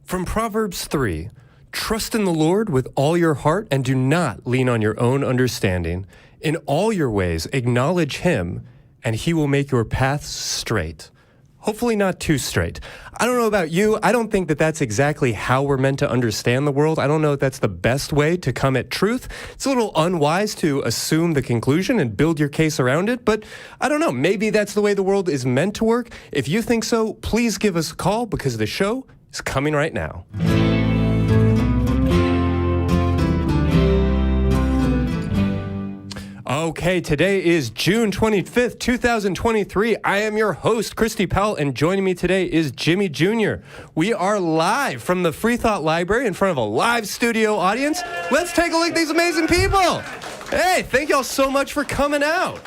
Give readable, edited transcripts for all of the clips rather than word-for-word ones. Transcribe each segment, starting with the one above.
From Proverbs 3, trust in the Lord with all your heart and do not lean on your own understanding. In all your ways, acknowledge him, and he will make your paths straight. Hopefully not too straight. I don't know about you. I don't think that that's exactly how we're meant to understand the world. I don't know if that's the best way to come at truth. It's a little unwise to assume the conclusion and build your case around it, but I don't know. Maybe that's the way the world is meant to work. If you think so, please give us a call because the show is coming right now. Okay, today is June 25th, 2023. I am your host, Christy Powell, and joining me today is Jimmy Jr. We are live from the Free Thought Library in front of a live studio audience. Let's take a look at these amazing people. Hey, thank y'all so much for coming out.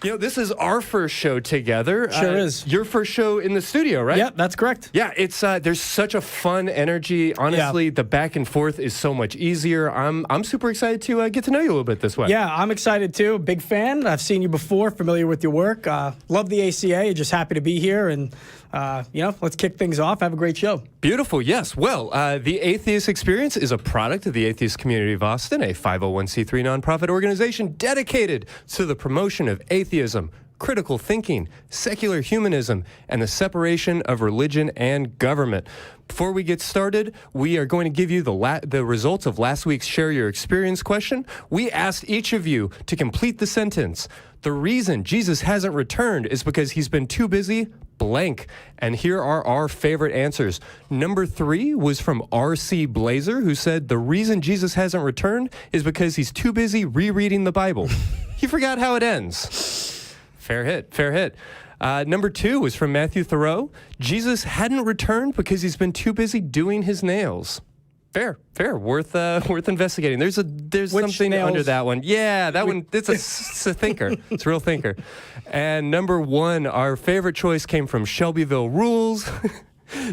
You know, this is our first show together. Sure is. Your first show in the studio, right? Yeah, that's correct. Yeah, it's there's such a fun energy. Honestly, the back and forth is so much easier. I'm super excited to get to know you a little bit this way. Yeah, I'm excited too. Big fan. I've seen you before, familiar with your work. Love the ACA. Just happy to be here. And, let's kick things off. Have a great show. Beautiful, yes. Well, the Atheist Experience is a product of the Atheist Community of Austin, a 501c3 nonprofit organization dedicated to the promotion of atheism, critical thinking, secular humanism, and the separation of religion and government. Before we get started, we are going to give you the results of last week's Share Your Experience question. We asked each of you to complete the sentence. The reason Jesus hasn't returned is because he's been too busy blank. And here are our favorite answers. Number 3 was from R.C. Blazer, who said the reason Jesus hasn't returned is because he's too busy rereading the Bible. He forgot how it ends. Fair hit, fair hit. Number 2 was from Matthew Thoreau. Jesus hadn't returned because he's been too busy doing his nails. Fair, worth investigating. There's something nails? under that one. Yeah, that one. It's a thinker. It's a real thinker. And number 1, our favorite choice came from Shelbyville Rules.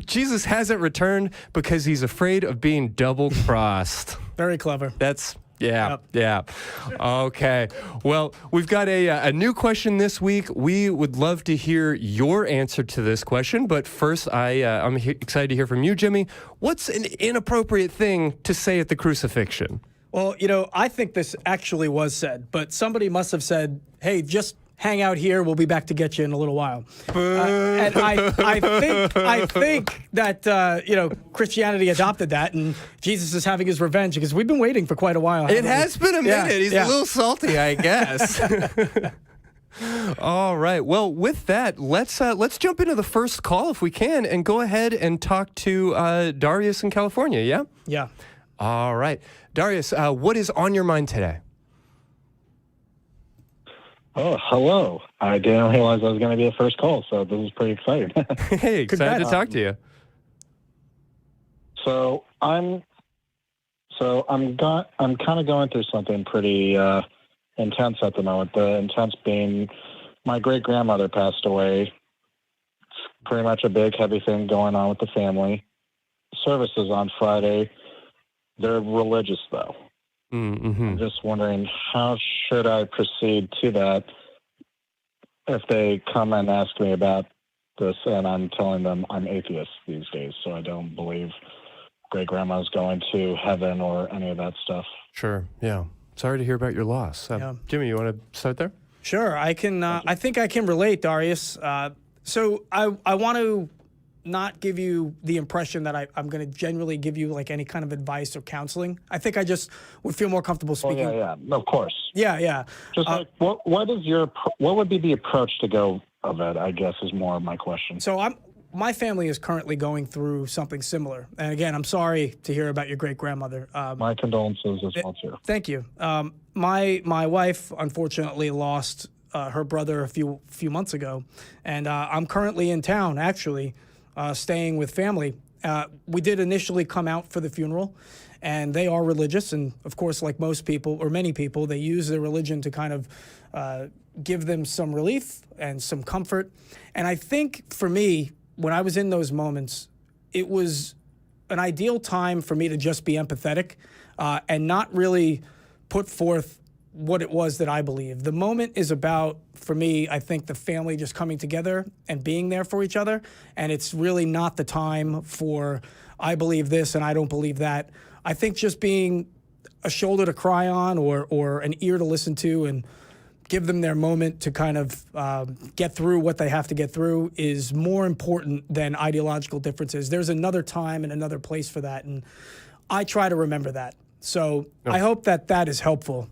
Jesus hasn't returned because he's afraid of being double-crossed. Very clever. Yeah. Okay. Well, we've got a new question this week. We would love to hear your answer to this question, but first, I'm excited to hear from you, Jimmy. What's an inappropriate thing to say at the crucifixion? Well, I think this actually was said, but somebody must have said, hey, just hang out here. We'll be back to get you in a little while. And I think that, Christianity adopted that, and Jesus is having his revenge because we've been waiting for quite a while. It has been a minute. Yeah, He's a little salty, I guess. All right. Well, with that, let's jump into the first call if we can and go ahead and talk to Darius in California, yeah? Yeah. All right. Darius, what is on your mind today? Oh, hello. I didn't realize I was going to be the first call, so this is pretty exciting. Hey, excited to talk to you. So I'm kind of going through something pretty intense at the moment. The intense being my great-grandmother passed away. It's pretty much a big, heavy thing going on with the family. Services on Friday. They're religious, though. Mm-hmm. I'm just wondering, how should I proceed to that if they come and ask me about this and I'm telling them I'm atheist these days, so I don't believe great-grandma's going to heaven or any of that stuff? Sure, yeah. Sorry to hear about your loss. Jimmy, you want to start there? Sure. I can. I think I can relate, Darius. So I want to not give you the impression that I'm going to genuinely give you like any kind of advice or counseling. I think I just would feel more comfortable speaking. Oh, yeah, of course. Yeah. Just what would be the approach to go of it, I guess, is more of my question. So my family is currently going through something similar. And again, I'm sorry to hear about your great-grandmother. My condolences as well, too. Thank you. My wife, unfortunately, lost her brother a few months ago. And I'm currently in town, actually, staying with family. We did initially come out for the funeral, and they are religious. And of course, like most people or many people, they use their religion to kind of give them some relief and some comfort. And I think for me, when I was in those moments, it was an ideal time for me to just be empathetic and not really put forth what it was that I believe. The moment is about, for me, I think the family just coming together and being there for each other. And it's really not the time for, I believe this and I don't believe that. I think just being a shoulder to cry on or an ear to listen to and give them their moment to kind of get through what they have to get through is more important than ideological differences. There's another time and another place for that. And I try to remember that. So I hope that that is helpful.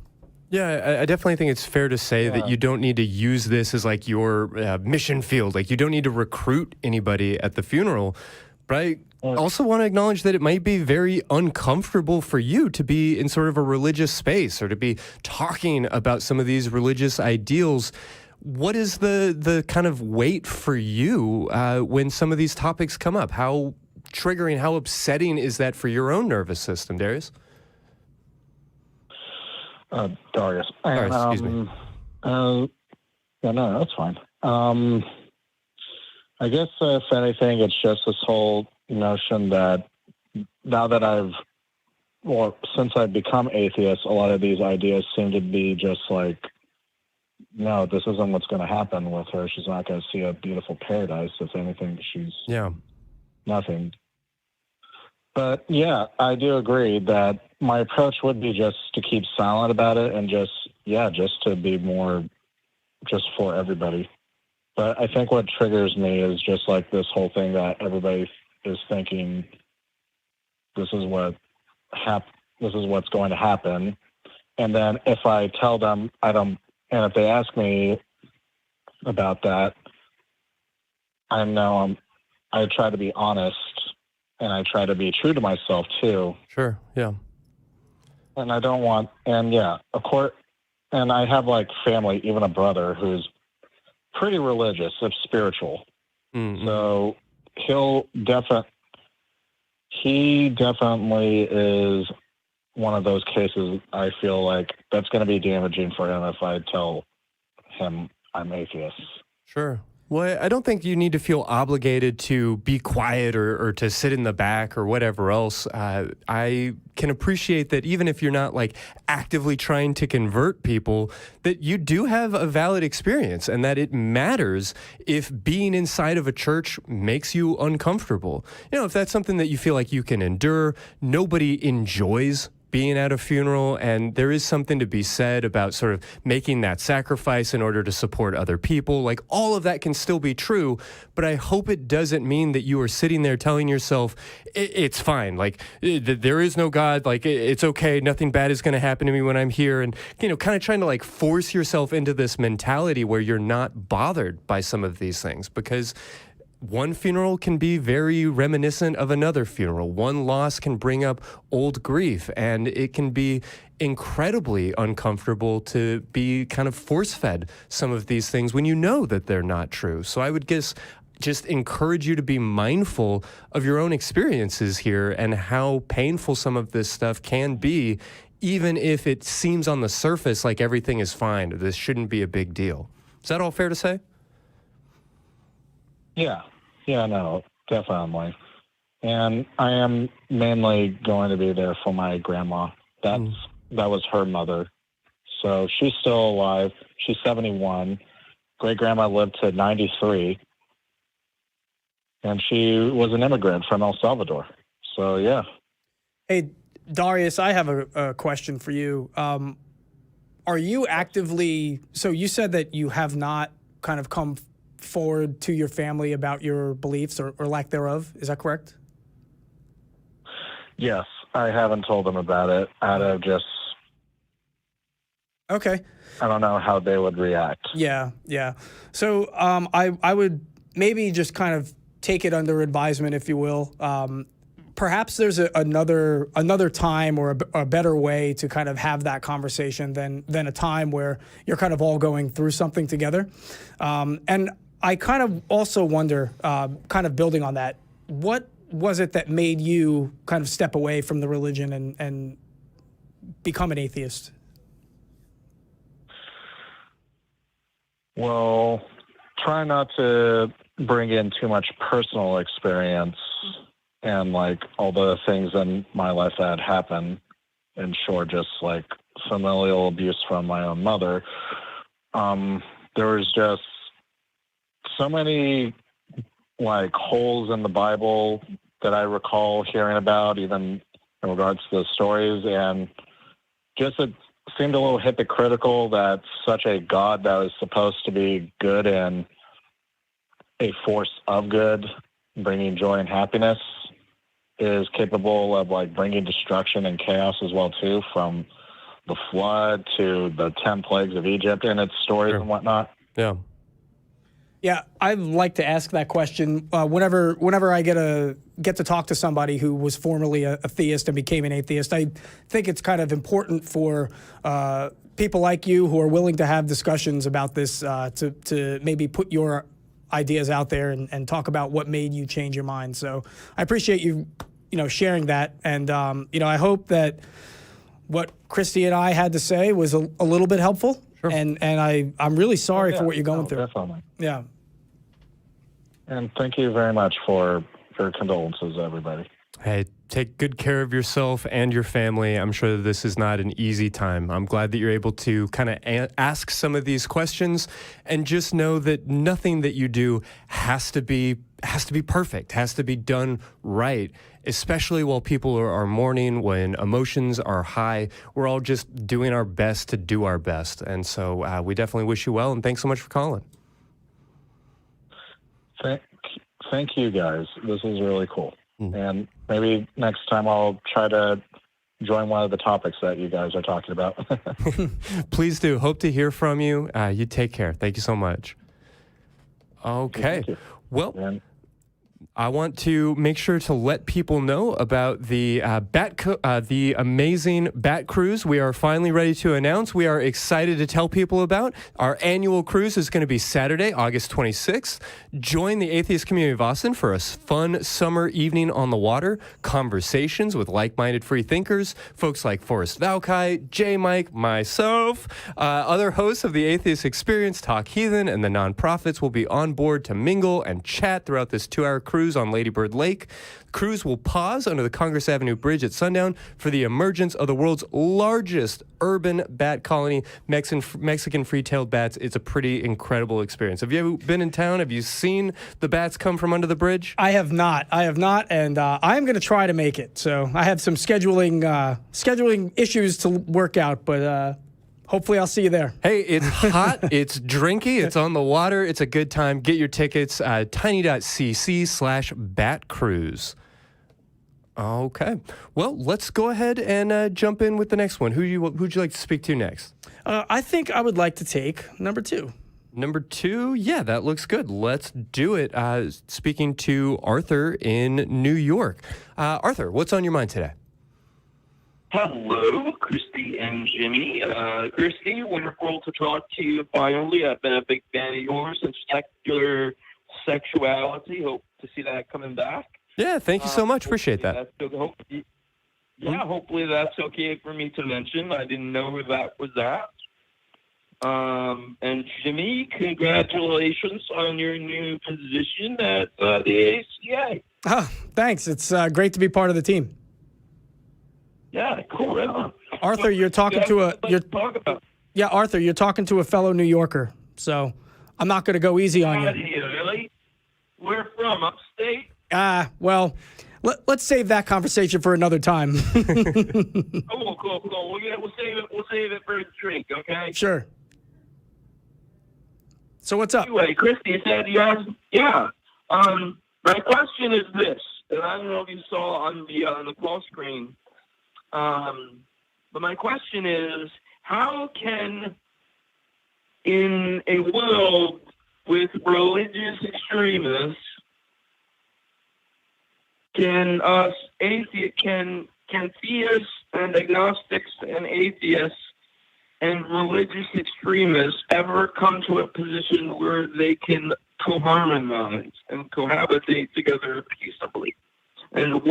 Yeah, I definitely think it's fair to say that you don't need to use this as like your mission field. Like you don't need to recruit anybody at the funeral. But I also want to acknowledge that it might be very uncomfortable for you to be in sort of a religious space or to be talking about some of these religious ideals. What is the kind of weight for you when some of these topics come up? How triggering, how upsetting is that for your own nervous system, Darius? Darius. Excuse me. Yeah, no, that's fine. I guess if anything, it's just this whole notion that now that since I've become atheist, a lot of these ideas seem to be just like, no, this isn't what's going to happen with her. She's not going to see a beautiful paradise. If anything, she's nothing. But yeah, I do agree that my approach would be just to keep silent about it and just to be more just for everybody. But I think what triggers me is just like this whole thing that everybody is thinking this is what's going to happen. And then if I tell them and if they ask me about that, I try to be honest. And I try to be true to myself too. Sure, yeah. And I don't want, of course, and I have like family, even a brother who's pretty religious, spiritual. Mm-hmm. So he definitely is one of those cases. I feel like that's going to be damaging for him if I tell him I'm atheist. Sure. Well, I don't think you need to feel obligated to be quiet or to sit in the back or whatever else. I can appreciate that even if you're not like actively trying to convert people, that you do have a valid experience and that it matters if being inside of a church makes you uncomfortable. You know, if that's something that you feel like you can endure, nobody enjoys being at a funeral, and there is something to be said about sort of making that sacrifice in order to support other people. Like all of that can still be true, but I hope it doesn't mean that you are sitting there telling yourself it's fine. Like there is no God. Like it's okay. Nothing bad is going to happen to me when I'm here. And, kind of trying to like force yourself into this mentality where you're not bothered by some of these things, because one funeral can be very reminiscent of another funeral. One loss can bring up old grief, and it can be incredibly uncomfortable to be kind of force-fed some of these things when you know that they're not true. So I would just encourage you to be mindful of your own experiences here and how painful some of this stuff can be, even if it seems on the surface like everything is fine. This shouldn't be a big deal. Is that all fair to say? Yeah, no, definitely. And I am mainly going to be there for my grandma. That was her mother. So she's still alive. She's 71. Great-grandma lived to 93. And she was an immigrant from El Salvador. So, yeah. Hey, Darius, I have a question for you. Are you actively, so you said that you have not kind of come forward to your family about your beliefs or lack thereof. Is that correct? Yes, I haven't told them about it out of just... Okay. I don't know how they would react. Yeah. So I would maybe just kind of take it under advisement, if you will. Perhaps there's another time or a better way to kind of have that conversation than a time where you're kind of all going through something together. And I kind of also wonder, kind of building on that, what was it that made you kind of step away from the religion and become an atheist? Well, try not to bring in too much personal experience and like all the things in my life that happened, and sure, just like familial abuse from my own mother. There was just so many like holes in the Bible that I recall hearing about, even in regards to the stories, and just it seemed a little hypocritical that such a God that was supposed to be good and a force of good, bringing joy and happiness, is capable of like bringing destruction and chaos as well too, from the flood to the 10 plagues of Egypt and its stories and whatnot. Yeah. Yeah, I'd like to ask that question whenever I get to talk to somebody who was formerly a theist and became an atheist. I think it's kind of important for people like you who are willing to have discussions about this to maybe put your ideas out there and talk about what made you change your mind. So I appreciate you sharing that, and I hope that what Christy and I had to say was a little bit helpful. Sure. And I'm really sorry for what you're going through. Definitely. Yeah. And thank you very much for your condolences, everybody. Hey, take good care of yourself and your family. I'm sure that this is not an easy time. I'm glad that you're able to kind of ask some of these questions, and just know that nothing that you do has to be perfect, has to be done right, especially while people are mourning, when emotions are high. We're all just doing our best to do our best. And so we definitely wish you well, and thanks so much for calling. Thank you, guys. This is really cool. And maybe next time I'll try to join one of the topics that you guys are talking about. Please do. Hope to hear from you. You take care. Thank you so much. Okay. Well, I want to make sure to let people know about the the amazing Bat Cruise we are finally ready to announce. We are excited to tell people about. Our annual cruise is going to be Saturday, August 26th. Join the Atheist community of Austin for a fun summer evening on the water, conversations with like-minded free thinkers, folks like Forrest Valkai, J. Mike, myself, other hosts of the Atheist Experience, Talk Heathen, and the nonprofits will be on board to mingle and chat throughout this 2-hour cruise on Lady Bird Lake. The cruise will pause under the Congress Avenue Bridge at sundown for the emergence of the world's largest urban bat colony, Mexican free-tailed bats. It's a pretty incredible experience. Have you been in town? Have you seen the bats come from under the bridge? I have not, and I'm going to try to make it. So I have some scheduling issues to work out, but hopefully I'll see you there. Hey, it's hot, it's drinky, it's on the water, it's a good time. Get your tickets, tiny.cc/batcruise. Okay. Well, let's go ahead and jump in with the next one. Who'd you like to speak to next? I think I would like to take number 2. Number 2? Yeah, that looks good. Let's do it. Speaking to Arthur in New York. Arthur, what's on your mind today? Hello, Christy and Jimmy. Christy, wonderful to talk to you finally. I've been a big fan of yours and secular sexuality. Hope to see that coming back. Yeah, thank you so much. Appreciate that. Hopefully that's okay for me to mention. I didn't know who that was at. And Jimmy, congratulations on your new position at the ACA. Oh, thanks. It's great to be part of the team. Yeah, cool. Right. Arthur, you're talking to a Arthur, you're talking to a fellow New Yorker. So I'm not going to go easy on you. Here, really? Where from? Upstate? Well, let's save that conversation for another time. Cool. We'll save it for a drink, okay? Sure. So what's up? Anyway, Christy said my question is this, and I don't know if you saw on the call screen. But my question is, how can, in a world with religious extremists, can theists and agnostics and atheists and religious extremists ever come to a position where they can co-harmonize and cohabitate together peaceably? And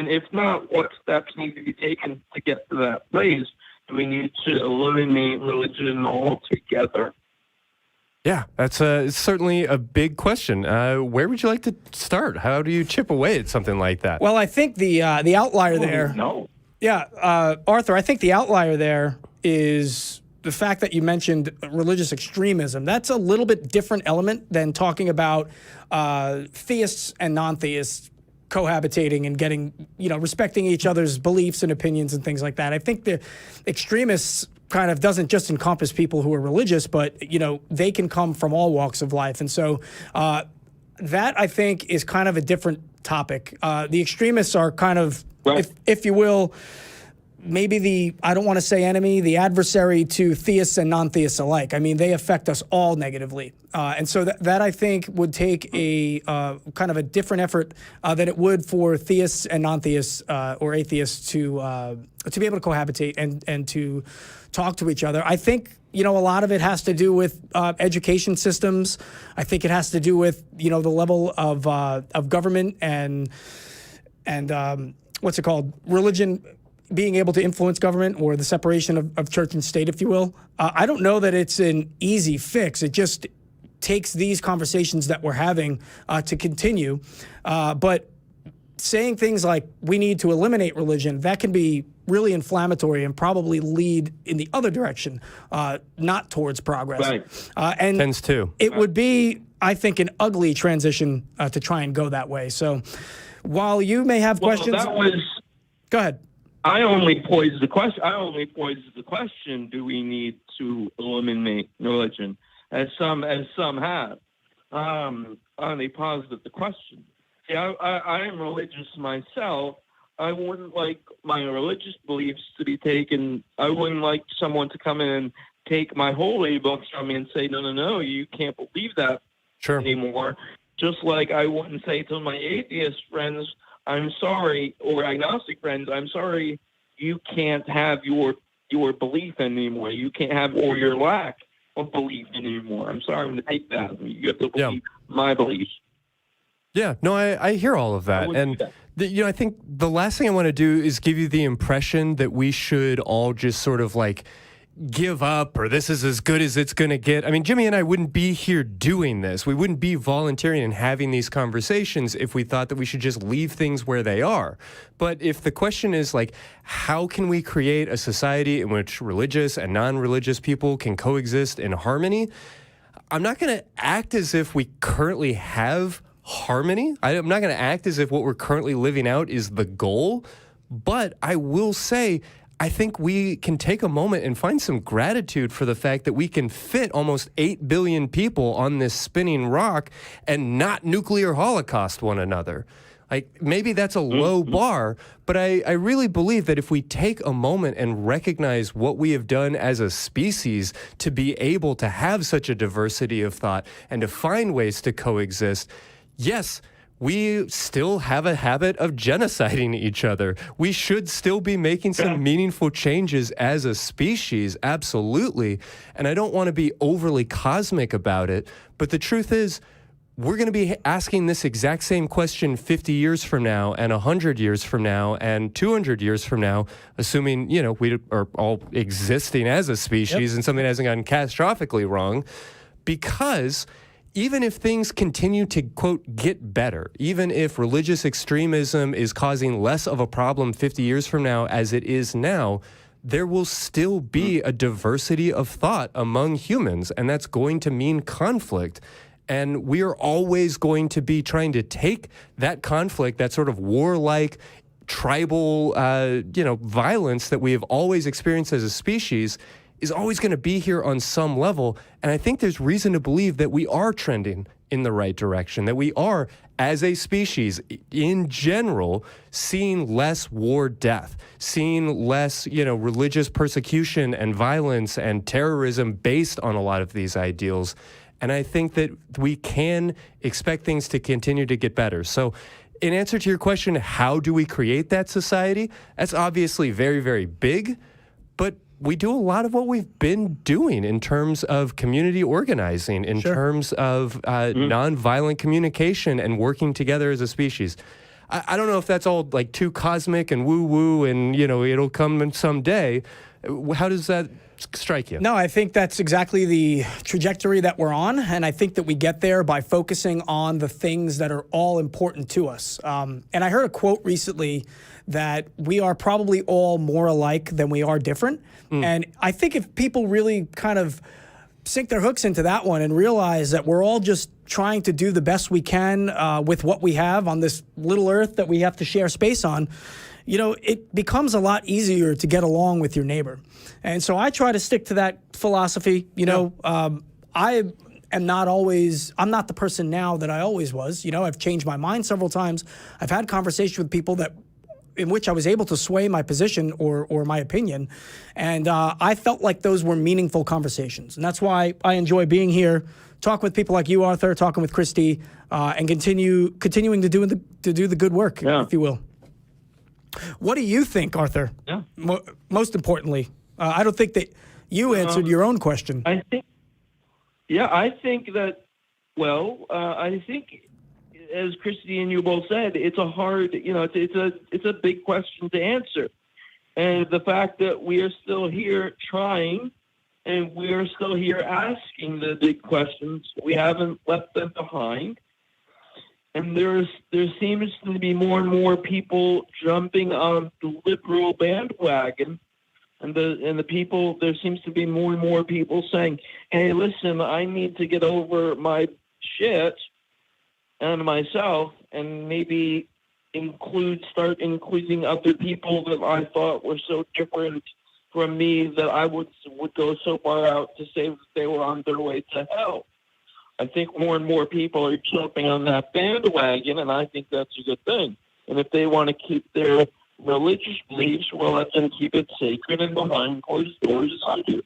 if not, what steps need to be taken to get to that place? Do we need to eliminate religion altogether? Yeah, that's certainly a big question. Where would you like to start? How do you chip away at something like that? Well, I think the outlier there. No. Yeah, Arthur, I think the outlier there is the fact that you mentioned religious extremism. That's a little bit different element than talking about theists and non-theists cohabitating and getting, respecting each other's beliefs and opinions and things like that. I think the extremists kind of doesn't just encompass people who are religious, but, they can come from all walks of life. And so that, I think, is kind of a different topic. The extremists are kind of, Right. if you will, maybe I don't want to say enemy, the adversary to theists and non-theists alike. I mean, they affect us all negatively. And so that I think would take a kind of a different effort than it would for theists and non-theists or atheists to be able to cohabitate and to talk to each other. I think, a lot of it has to do with education systems. I think it has to do with, the level of government and what's it called? Religion being able to influence government, or the separation of church and state, if you will. I don't know that it's an easy fix. It just takes these conversations that we're having to continue. But saying things like we need to eliminate religion, that can be really inflammatory and probably lead in the other direction, not towards progress. Right. And Tends to. it would be, I think, an ugly transition to try and go that way. So while you may have questions... Go ahead. I only posed the question: do we need to eliminate religion? As some have. They posited the question. See, I am religious myself. I wouldn't like my religious beliefs to be taken. I wouldn't like someone to come in and take my holy books from me and say, no, you can't believe that anymore. Just like I wouldn't say to my atheist friends, I'm sorry, or agnostic friends, I'm sorry, you can't have your belief anymore. You can't have, or your lack of belief anymore. I'm sorry, I'm going to take that. You have to believe my beliefs. Yeah, no, I hear all of that. And, I think the last thing I want to do is give you the impression that we should all just sort of like give up, or this is as good as it's going to get. I mean, Jimmy and I wouldn't be here doing this. We wouldn't be volunteering and having these conversations if we thought that we should just leave things where they are. But if the question is like, how can we create a society in which religious and non-religious people can coexist in harmony? I'm not going to act as if we currently have harmony. I'm not going to act as if what we're currently living out is the goal. But I will say, I think we can take a moment and find some gratitude for the fact that we can fit almost 8 billion people on this spinning rock and not nuclear holocaust one another. Like, maybe that's a low bar, but I really believe that if we take a moment and recognize what we have done as a species to be able to have such a diversity of thought and to find ways to coexist, yes, we still have a habit of genociding each other. We should still be making some meaningful changes as a species, absolutely. And I don't want to be overly cosmic about it, but the truth is, we're going to be asking this exact same question 50 years from now and 100 years from now and 200 years from now, assuming, we are all existing as a species and something hasn't gotten catastrophically wrong, because even if things continue to, quote, get better, even if religious extremism is causing less of a problem 50 years from now as it is now, there will still be a diversity of thought among humans, and that's going to mean conflict. And we are always going to be trying to take that conflict, that sort of warlike, tribal, violence that we have always experienced as a species, is always going to be here on some level. And I think there's reason to believe that we are trending in the right direction, that we are, as a species, in general, seeing less war death, seeing less, religious persecution and violence and terrorism based on a lot of these ideals. And I think that we can expect things to continue to get better. So in answer to your question, how do we create that society? That's obviously very, very big, but we do a lot of what we've been doing in terms of community organizing, in terms of nonviolent communication and working together as a species. I don't know if that's all like too cosmic and woo-woo and, it'll come someday. How does that strike you? No, I think that's exactly the trajectory that we're on. And I think that we get there by focusing on the things that are all important to us. And I heard a quote recently that we are probably all more alike than we are different. And I think if people really kind of sink their hooks into that one and realize that we're all just trying to do the best we can with what we have on this little earth that we have to share space on, you know, it becomes a lot easier to get along with your neighbor. And so I try to stick to that philosophy. You know, I am not always, I'm not the person now that I always was. You know, I've changed my mind several times. I've had conversations with people that in which I was able to sway my position or my opinion. And I felt like those were meaningful conversations. And that's why I enjoy being here, talking with people like you, Arthur, talking with Christy, and continuing to do the good work, if you will. What do you think, Arthur? Yeah. Most importantly, I don't think that you answered your own question. I think that, I think, as Christy and you both said, it's a hard, it's a big question to answer. And the fact that we are still here trying and we are still here asking the big questions, we haven't left them behind. And there seems to be more and more people jumping on the liberal bandwagon. And there seems to be more and more people saying, hey, listen, I need to get over my shit and myself, and maybe start including other people that I thought were so different from me that I would go so far out to say that they were on their way to hell. I think more and more people are jumping on that bandwagon, and I think that's a good thing. And if they want to keep their religious beliefs, well, let them keep it sacred and behind closed doors as I do.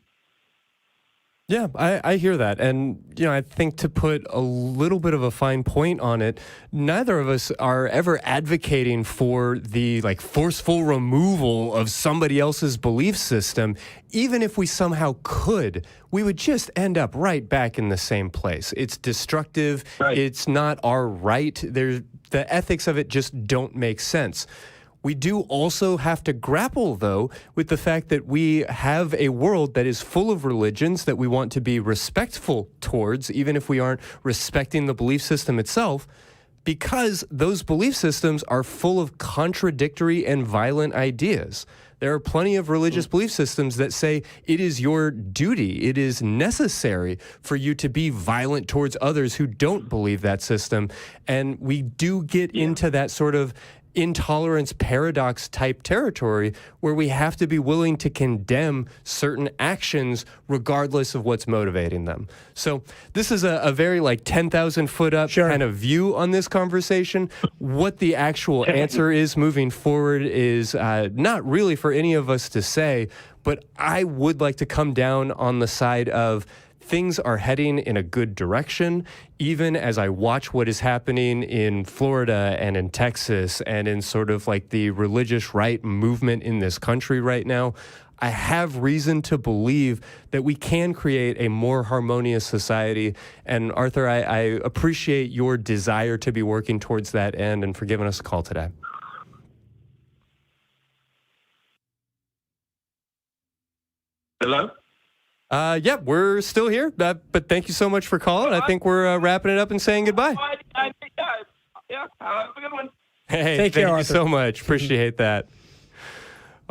Yeah, I hear that. And, I think to put a little bit of a fine point on it, neither of us are ever advocating for the forceful removal of somebody else's belief system. Even if we somehow could, we would just end up right back in the same place. It's destructive. Right. It's not our right. The ethics of it just don't make sense. We do also have to grapple, though, with the fact that we have a world that is full of religions that we want to be respectful towards, even if we aren't respecting the belief system itself, because those belief systems are full of contradictory and violent ideas. There are plenty of religious belief systems that say it is your duty, it is necessary for you to be violent towards others who don't believe that system. And we do get into that sort of intolerance paradox type territory where we have to be willing to condemn certain actions regardless of what's motivating them. So this is a very 10,000 foot up kind of view on this conversation. What the actual answer is moving forward is not really for any of us to say, but I would like to come down on the side of things are heading in a good direction, even as I watch what is happening in Florida and in Texas and in sort of the religious right movement in this country right now. I have reason to believe that we can create a more harmonious society. And Arthur, I appreciate your desire to be working towards that end and for giving us a call today. Hello? Yeah, we're still here, but thank you so much for calling. I think we're wrapping it up and saying goodbye. Yeah, have a good one. Hey, Take care, thank you Arthur. so much. Appreciate that.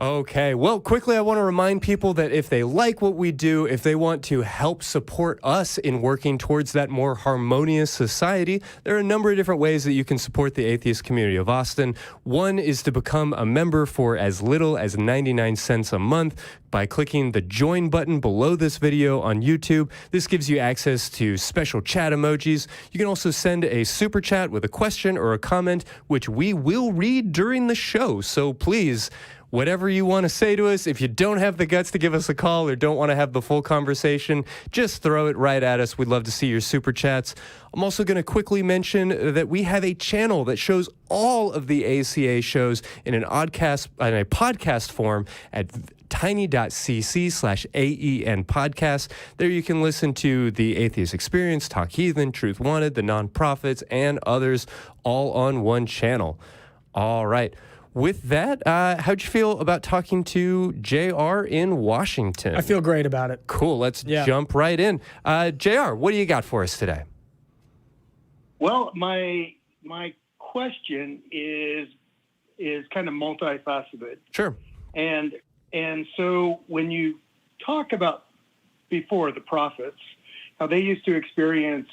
Okay, well, quickly, I want to remind people that if they like what we do, if they want to help support us in working towards that more harmonious society, there are a number of different ways that you can support the atheist community of Austin. One is to become a member for as little as 99 cents a month by clicking the join button below this video on YouTube. This gives you access to special chat emojis. You can also send a super chat with a question or a comment, which we will read during the show. So please, whatever you want to say to us, if you don't have the guts to give us a call or don't want to have the full conversation, just throw it right at us. We'd love to see your super chats. I'm also going to quickly mention that we have a channel that shows all of the ACA shows in a podcast form at tiny.cc/AEN podcast. There you can listen to the Atheist Experience, Talk Heathen, Truth Wanted, the Nonprofits, and others all on one channel. All right. with that, how'd you feel about talking to JR in Washington? I feel great about it. Cool. Let's jump right in. JR, what do you got for us today? Well, my question is kind of multifaceted. Sure. And so when you talk about before the prophets, how they used to experience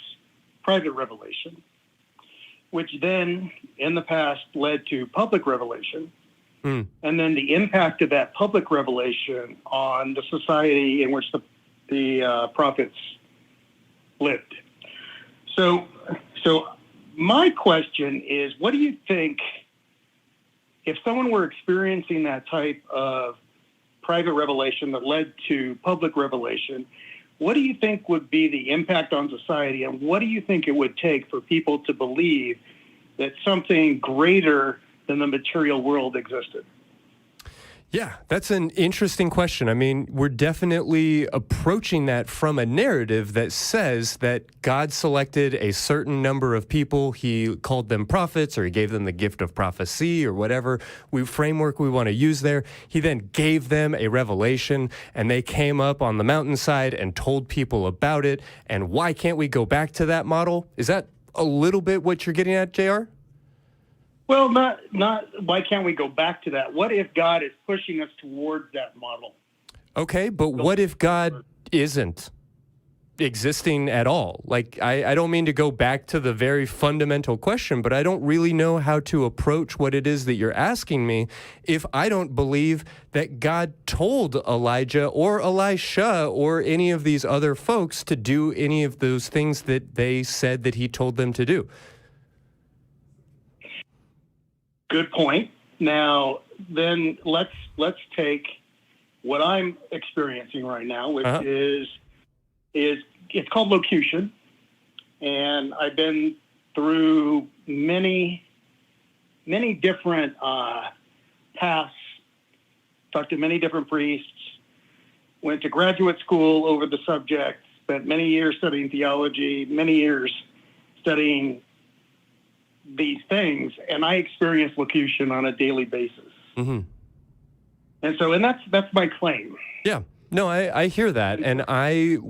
private revelation, which then in the past led to public revelation, and then the impact of that public revelation on the society in which the prophets lived. So my question is, what do you think if someone were experiencing that type of private revelation that led to public revelation? What do you think would be the impact on society, and what do you think it would take for people to believe that something greater than the material world existed? Yeah, that's an interesting question. I mean, we're definitely approaching that from a narrative that says that God selected a certain number of people. He called them prophets, or he gave them the gift of prophecy, or whatever framework we want to use there. He then gave them a revelation, and they came up on the mountainside and told people about it. And why can't we go back to that model? Is that a little bit what you're getting at, JR? Well, not why can't we go back to that? What if God is pushing us towards that model? Okay, but what if God isn't existing at all? Like, I don't mean to go back to the very fundamental question, but I don't really know how to approach what it is that you're asking me if I don't believe that God told Elijah or Elisha or any of these other folks to do any of those things that they said that he told them to do. Good point. Now, then let's take what I'm experiencing right now, which is it's called locution, and I've been through many different paths, talked to many different priests, went to graduate school over the subject, spent many years studying theology, many years studying these things, and I experience locution on a daily basis. Mm-hmm. And that's my claim. Yeah. No, I hear that, and I'm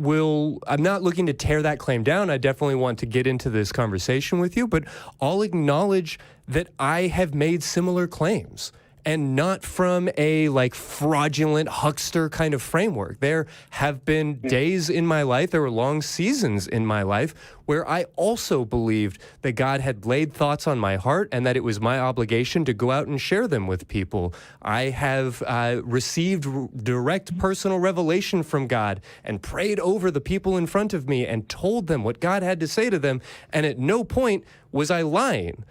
not looking to tear that claim down. I definitely want to get into this conversation with you, but I'll acknowledge that I have made similar claims, and not from a fraudulent huckster kind of framework. There have been days in my life, there were long seasons in my life where I also believed that God had laid thoughts on my heart and that it was my obligation to go out and share them with people. I have received direct personal revelation from God and prayed over the people in front of me and told them what God had to say to them, and at no point was I lying.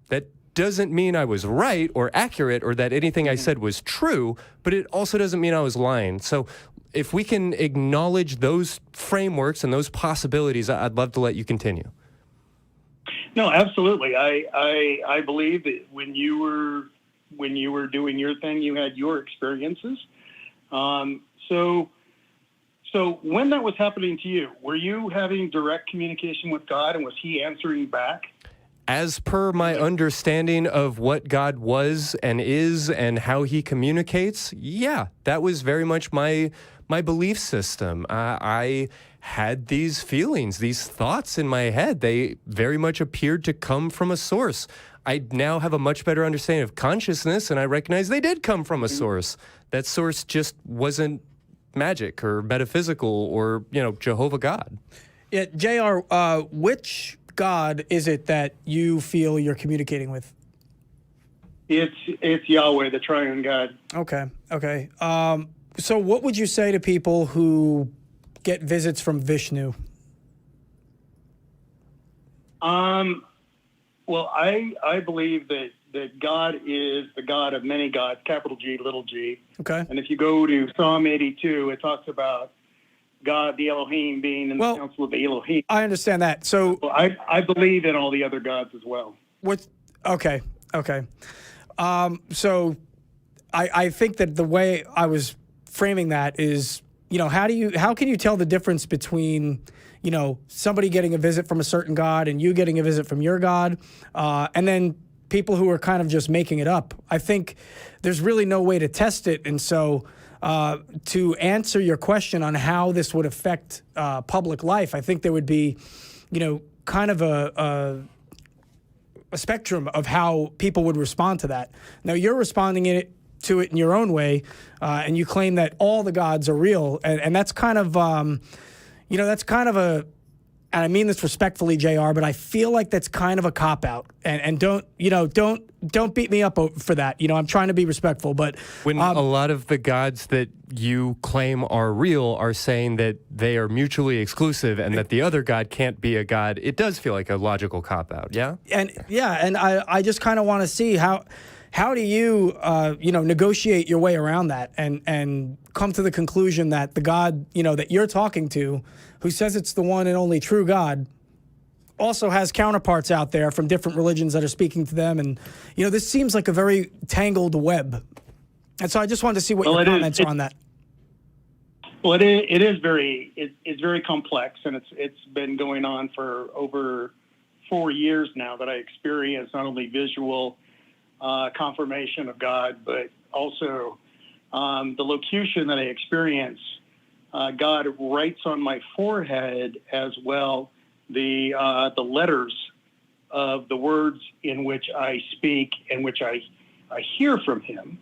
That doesn't mean I was right or accurate or that anything I said was true, but it also doesn't mean I was lying. So if we can acknowledge those frameworks and those possibilities, I'd love to let you continue. No, absolutely. I believe that when you were doing your thing, you had your experiences. So when that was happening to you, were you having direct communication with God, and was he answering back? As per my understanding of what God was and is and how he communicates, yeah, that was very much my belief system. I had these feelings, these thoughts in my head. They very much appeared to come from a source. I now have a much better understanding of consciousness, and I recognize they did come from a source. That source just wasn't magic or metaphysical or, Jehovah God. Yeah, JR, which God is it that you feel you're communicating with? It's Yahweh, the triune God. Okay. So what would you say to people who get visits from Vishnu? Well, I believe that God is the God of many gods, capital G, little g. Okay. And if you go to Psalm 82, it talks about God, the Elohim, being in the council of the Elohim. I understand that. So I believe in all the other gods as well. Okay. So I think that the way I was framing that is, how can you tell the difference between, somebody getting a visit from a certain God and you getting a visit from your God, and then people who are kind of just making it up. I think there's really no way to test it. And so to answer your question on how this would affect public life, I think there would be, kind of a spectrum of how people would respond to that. Now, you're responding to it in your own way, and you claim that all the gods are real. And that's kind of, that's kind of a, and I mean this respectfully, JR, but I feel like that's kind of a cop-out. And don't beat me up for that. I'm trying to be respectful, but when a lot of the gods that you claim are real are saying that they are mutually exclusive and that the other god can't be a god, it does feel like a logical cop-out, yeah? And I just kind of want to see how do you negotiate your way around that and come to the conclusion that the God, that you're talking to, who says it's the one and only true God, also has counterparts out there from different religions that are speaking to them. And, this seems like a very tangled web. And so I just wanted to see what your comments are on that. Well, it is it's very complex, and it's been going on for over 4 years now that I experience not only visual confirmation of God, but also the locution that I experience. God writes on my forehead as well the letters of the words in which I speak and which I hear from Him.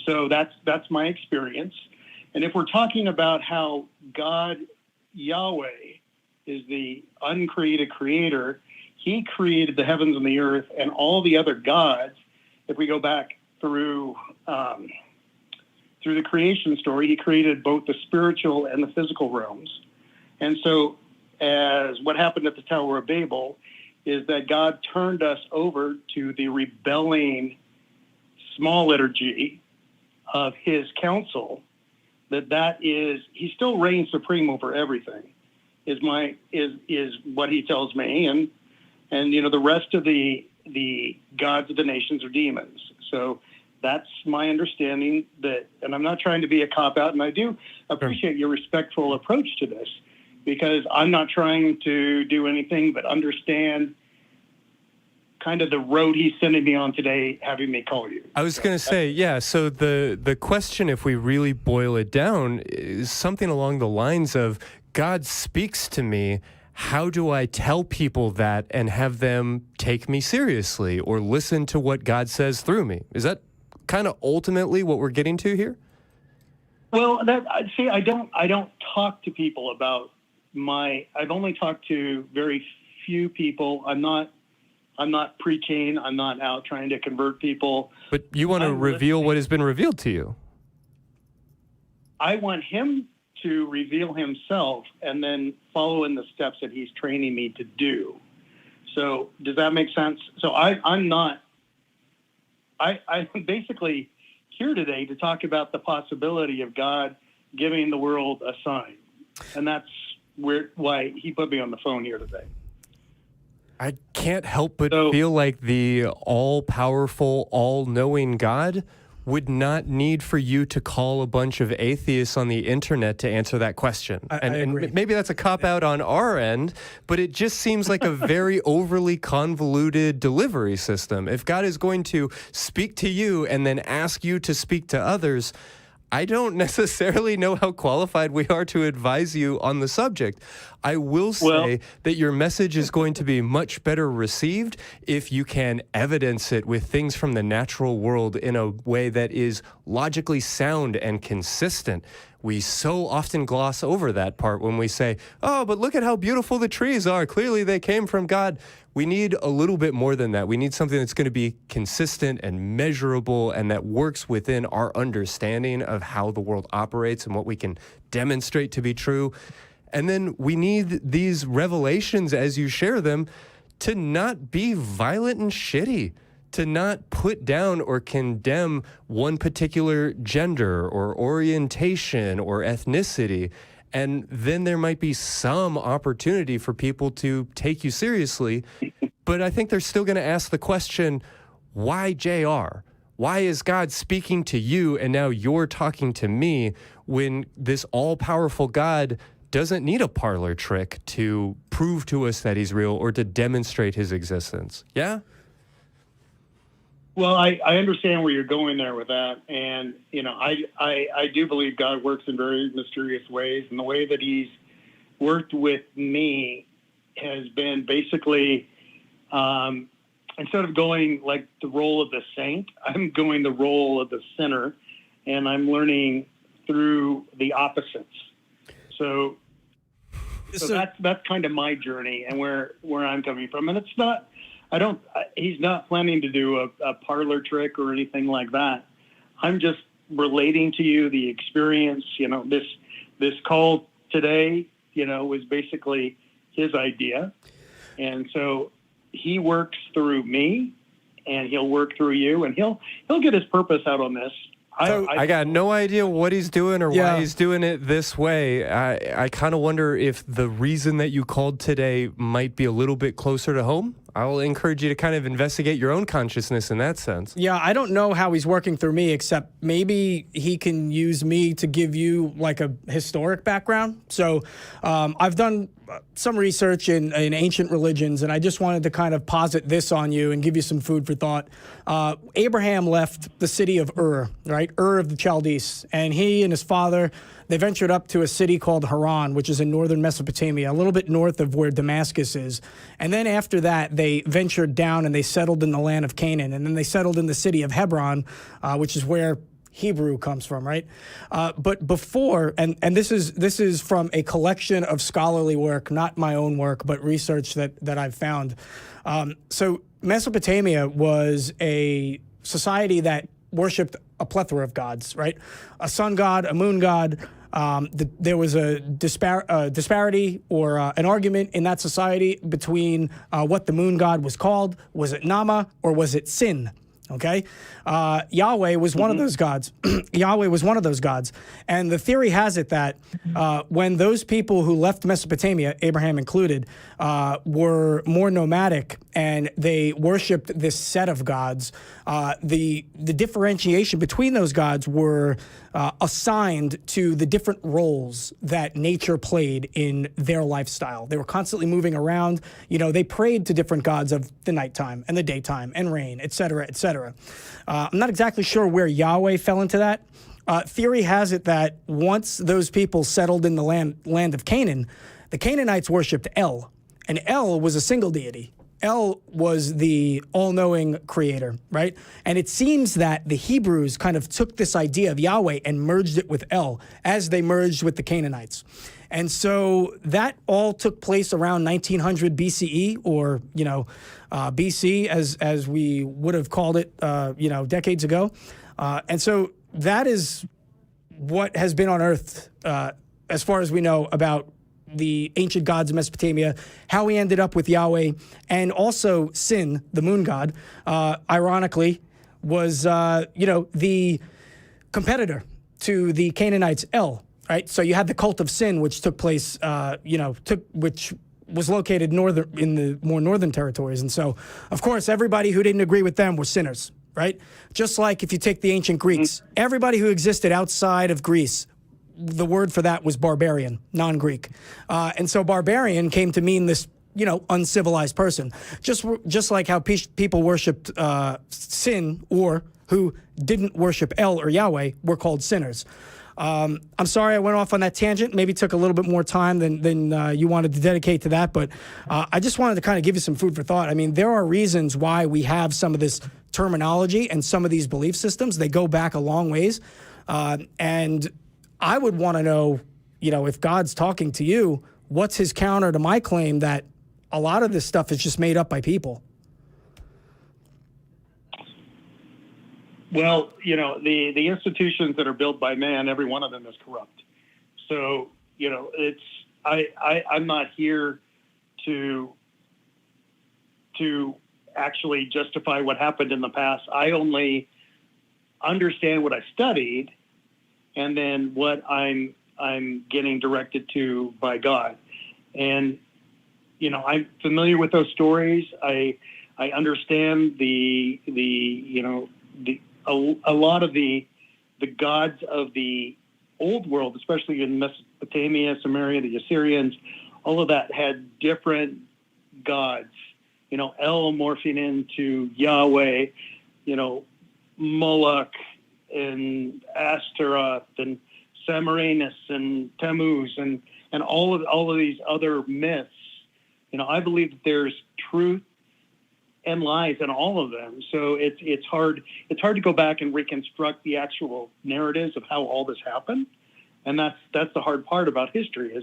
So that's my experience. And if we're talking about how God, Yahweh, is the uncreated creator, He created the heavens and the earth and all the other gods. If we go back through the creation story, He created both the spiritual and the physical realms. And so as what happened at the Tower of Babel is that God turned us over to the rebelling small letter G of His counsel, He still reigns supreme over everything, is what He tells me. And the rest of the gods of the nations are demons. So that's my understanding and I'm not trying to be a cop-out, and I do appreciate your respectful approach to this, because I'm not trying to do anything but understand kind of the road He's sending me on today, having me call you. I was going to say, yeah, so the question, if we really boil it down, is something along the lines of, God speaks to me, how do I tell people that and have them take me seriously or listen to what God says through me? Is that kind of ultimately what we're getting to here? Well, I don't talk to people about I've only talked to very few people. I'm not preaching. I'm not out trying to convert people. But you want to reveal what has been revealed to you. I want Him to reveal Himself and then follow in the steps that He's training me to do. So does that make sense? So I'm basically here today to talk about the possibility of God giving the world a sign. And that's why He put me on the phone here today. I can't help but feel like the all-powerful, all-knowing God would not need for you to call a bunch of atheists on the internet to answer that question. I agree. And maybe that's a cop-out on our end, but it just seems like a very overly convoluted delivery system. If God is going to speak to you and then ask you to speak to others, I don't necessarily know how qualified we are to advise you on the subject. I will say that your message is going to be much better received if you can evidence it with things from the natural world in a way that is logically sound and consistent. We so often gloss over that part when we say, oh, but look at how beautiful the trees are. Clearly they came from God. We need a little bit more than that. We need something that's going to be consistent and measurable and that works within our understanding of how the world operates and what we can demonstrate to be true. And then we need these revelations as you share them to not be violent and shitty, to not put down or condemn one particular gender or orientation or ethnicity. And then there might be some opportunity for people to take you seriously. But I think they're still going to ask the question, why JR? Why is God speaking to you and now you're talking to me when this all-powerful God doesn't need a parlor trick to prove to us that He's real or to demonstrate His existence? Yeah? Well, I understand where you're going there with that. And, I do believe God works in very mysterious ways. And the way that he's worked with me has been basically, instead of going like the role of the saint, I'm going the role of the sinner. And I'm learning through the opposites. So that's kind of my journey and where I'm coming from. And it's not, he's not planning to do a parlor trick or anything like that. I'm just relating to you the experience. This call today, was basically his idea. And so he works through me and he'll work through you and he'll get his purpose out on this. I got no idea what he's doing or why he's doing it this way. I kind of wonder if the reason that you called today might be a little bit closer to home. I'll encourage you to kind of investigate your own consciousness in that sense. Yeah, I don't know how he's working through me, except maybe he can use me to give you like a historic background. So I've done some research in ancient religions, and I just wanted to kind of posit this on you and give you some food for thought. Abraham left the city of Ur, right? Ur of the Chaldees, and he and his father, they ventured up to a city called Haran, which is in northern Mesopotamia, a little bit north of where Damascus is. And then after that, they ventured down and they settled in the land of Canaan. And then they settled in the city of Hebron, which is where Hebrew comes from, right? But before, and this is from a collection of scholarly work, not my own work, but research that I've found. So Mesopotamia was a society that worshipped a plethora of gods, right? A sun god, a moon god. There was a disparity or an argument in that society between what the moon god was called. Was it Nama or was it Sin? Okay, Yahweh was one of those gods. Yahweh was one of those gods. And the theory has it that when those people who left Mesopotamia, Abraham included, were more nomadic and they worshipped this set of gods, the differentiation between those gods were assigned to the different roles that nature played in their lifestyle. They were constantly moving around. They prayed to different gods of the nighttime and the daytime and rain, et cetera, et cetera. I'm not exactly sure where Yahweh fell into that. Theory has it that once those people settled in the land of Canaan, the Canaanites worshipped El, and El was a single deity. El was the all-knowing creator, right? And it seems that the Hebrews kind of took this idea of Yahweh and merged it with El as they merged with the Canaanites. And so that all took place around 1900 BCE, or, BC as we would have called it, decades ago. And so that is what has been unearthed, as far as we know, about the ancient gods of Mesopotamia, how we ended up with Yahweh, and also Sin, the moon god, ironically, was, the competitor to the Canaanites, El, right? So you had the cult of Sin, which took place, which was located in the more northern territories. And so, of course, everybody who didn't agree with them were sinners, right? Just like if you take the ancient Greeks, everybody who existed outside of Greece, the word for that was barbarian, non-Greek. And so barbarian came to mean this, uncivilized person. Just like how people worshipped Sin, or who didn't worship El or Yahweh, were called sinners. I'm sorry I went off on that tangent. Maybe took a little bit more time than you wanted to dedicate to that. But I just wanted to kind of give you some food for thought. I mean, there are reasons why we have some of this terminology and some of these belief systems. They go back a long ways. And I would want to know, if God's talking to you, what's his counter to my claim that a lot of this stuff is just made up by people? Well, the institutions that are built by man, every one of them is corrupt. So, I'm not here to actually justify what happened in the past. I only understand what I studied, and then what I'm getting directed to by God. And, I'm familiar with those stories. I understand a lot of the gods of the old world, especially in Mesopotamia, Samaria, the Assyrians, all of that had different gods, El morphing into Yahweh, Moloch and Astaroth and Semiramis and Tammuz and all of these other myths. I believe that there's truth and lies in all of them. So it's hard to go back and reconstruct the actual narratives of how all this happened. And that's the hard part about history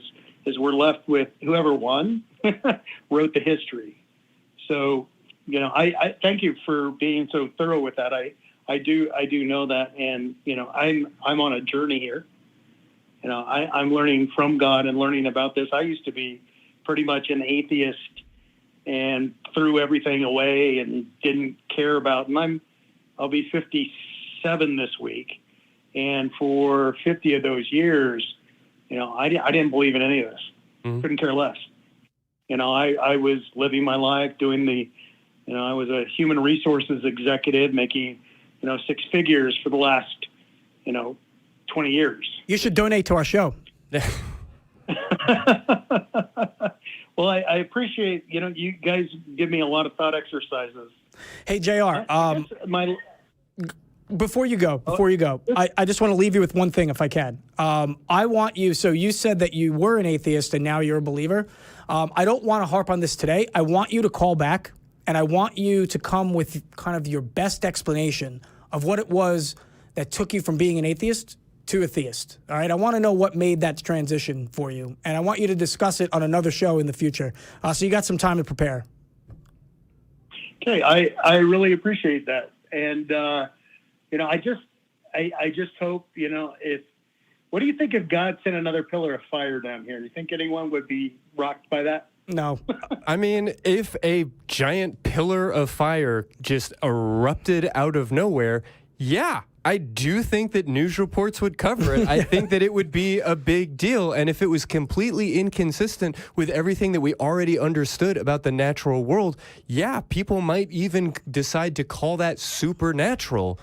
is we're left with whoever won wrote the history. So, I thank you for being so thorough with that. I do know that. And, I'm on a journey here. I'm learning from God and learning about this. I used to be pretty much an atheist and threw everything away and didn't care about, and I'll be 57 this week. And for 50 of those years, I didn't believe in any of this. Mm-hmm. Couldn't care less. I was living my life doing I was a human resources executive making, 6 figures for the last, 20 years. You should donate to our show. Well, I appreciate, you guys give me a lot of thought exercises. Hey, JR, before you go, I just want to leave you with one thing, if I can. I want you, so you said that you were an atheist and now you're a believer. I don't want to harp on this today. I want you to call back, and I want you to come with kind of your best explanation of what it was that took you from being an atheist to a theist. All right, I want to know what made that transition for you, and I want you to discuss it on another show in the future. So you got some time to prepare. Okay, I really appreciate that, and I just hope what do you think if God sent another pillar of fire down here? Do you think anyone would be rocked by that? No. I mean, if a giant pillar of fire just erupted out of nowhere, yeah, I do think that news reports would cover it. I think that it would be a big deal. And if it was completely inconsistent with everything that we already understood about the natural world, yeah, people might even decide to call that supernatural.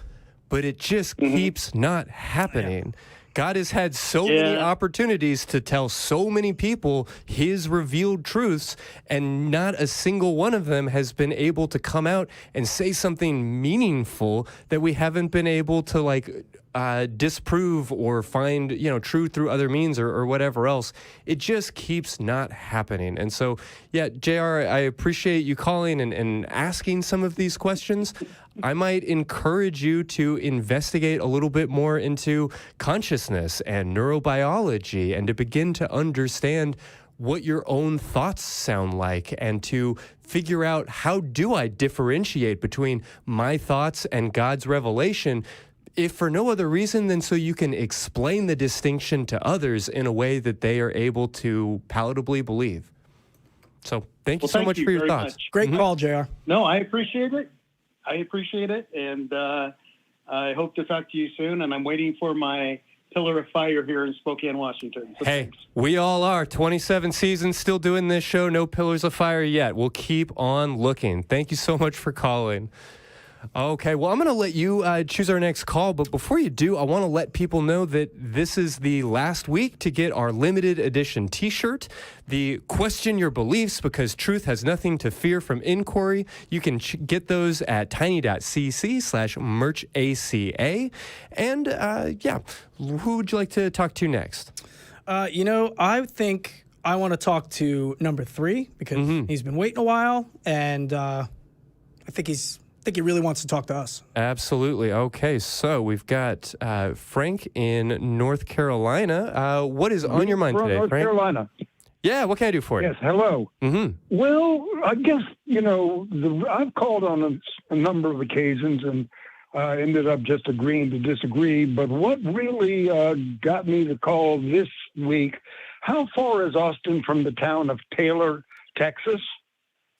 But it just keeps not happening. God has had so many opportunities to tell so many people his revealed truths, and not a single one of them has been able to come out and say something meaningful that we haven't been able to disprove or find, true through other means or whatever else. It just keeps not happening. And so, yeah, JR, I appreciate you calling and asking some of these questions. I might encourage you to investigate a little bit more into consciousness and neurobiology and to begin to understand what your own thoughts sound like and to figure out how do I differentiate between my thoughts and God's revelation, if for no other reason than so you can explain the distinction to others in a way that they are able to palatably believe. So thank you so much for your thoughts. Great call, JR. No, I appreciate it. And I hope to talk to you soon. And I'm waiting for my pillar of fire here in Spokane, Washington. So hey, we all are. 27 seasons still doing this show. No pillars of fire yet. We'll keep on looking. Thank you so much for calling. Okay, well, I'm going to let you choose our next call, but before you do, I want to let people know that this is the last week to get our limited edition t-shirt, the Question Your Beliefs Because Truth Has Nothing to Fear from Inquiry. You can get those at tiny.cc/merchaca. And, who would you like to talk to next? I think I want to talk to number 3 because he's been waiting a while, and I think he really wants to talk to us. Absolutely. Okay, so we've got Frank in North Carolina. What is on your mind today, North Frank? Carolina. Yeah, what can I do for you? Yes, hello. Mm-hmm. Well, I guess, I've called on a number of occasions and ended up just agreeing to disagree. But what really got me to call this week, how far is Austin from the town of Taylor, Texas?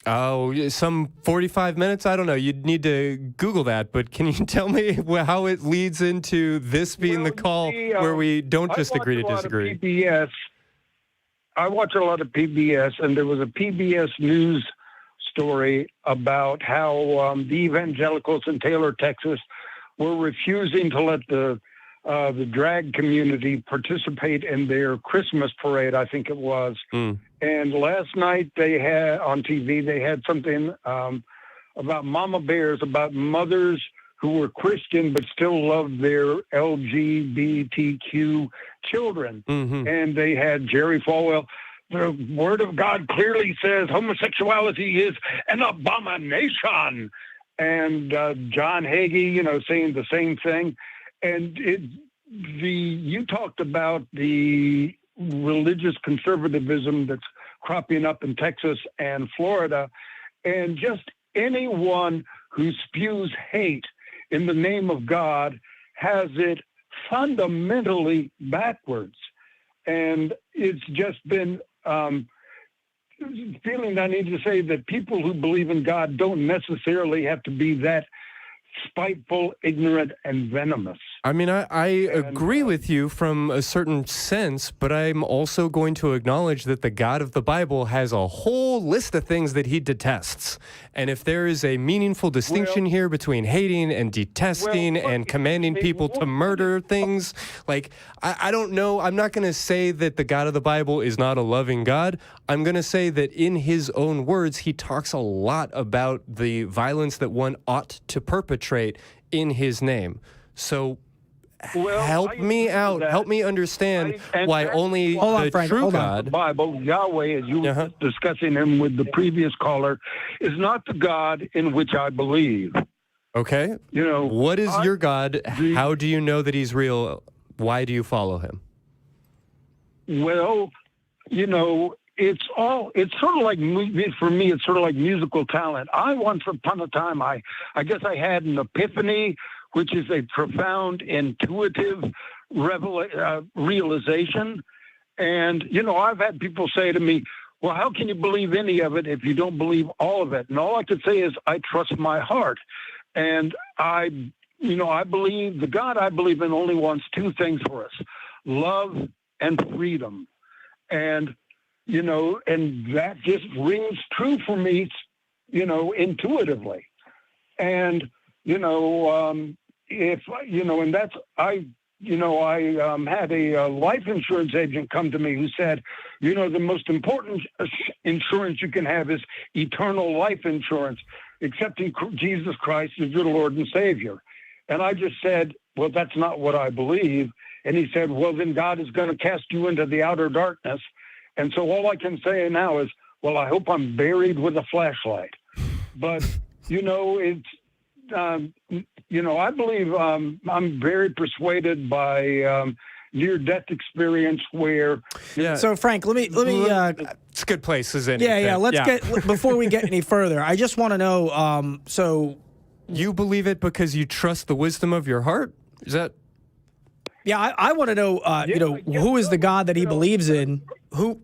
Oh, some 45 minutes? I don't know. You'd need to Google that, but can you tell me how it leads into this being the call where we don't just agree to disagree? I watch a lot of PBS, and there was a PBS News story about how the evangelicals in Taylor, Texas, were refusing to let the drag community participate in their Christmas parade, I think it was. And last night they had on TV, they had something about mama bears, about mothers who were Christian but still loved their LGBTQ children. Mm-hmm. And they had Jerry Falwell. The Word of God clearly says homosexuality is an abomination. And John Hagee, saying the same thing. And you talked about the religious conservatism that's cropping up in Texas and Florida, and just anyone who spews hate in the name of God has it fundamentally backwards. And it's just been feeling I need to say that people who believe in God don't necessarily have to be that spiteful, ignorant, and venomous. I mean, I agree with you from a certain sense, but I'm also going to acknowledge that the God of the Bible has a whole list of things that he detests. And if there is a meaningful distinction here between hating and detesting and commanding people to murder things, like, I don't know. I'm not going to say that the God of the Bible is not a loving God. I'm going to say that in his own words, he talks a lot about the violence that one ought to perpetrate in his name. So help me out. Help me understand why only the true God. The Bible, Yahweh, as you were discussing him with the previous caller, is not the God in which I believe. Okay. What is your God? How do you know that he's real? Why do you follow him? Well, it's sort of like, for me, it's sort of like musical talent. Once upon a time, I guess I had an epiphany, which is a profound, intuitive realization. And, I've had people say to me, well, how can you believe any of it if you don't believe all of it? And all I could say is I trust my heart. And I believe the God I believe in only wants two things for us, love and freedom. And, and that just rings true for me, intuitively. And, and that's, I had a life insurance agent come to me who said, the most important insurance you can have is eternal life insurance, accepting Jesus Christ as your Lord and Savior. And I just said, well, that's not what I believe. And he said, well, then God is going to cast you into the outer darkness. And so all I can say now is, well, I hope I'm buried with a flashlight. But, it's, I believe I'm very persuaded by near-death experience where... Yeah. So, Frank, let me it's a good place, isn't it? Yeah, let's get... Before we get any further, I just want to know, so... You believe it because you trust the wisdom of your heart? Is that... Yeah, I want to know, who is the God that he believes in?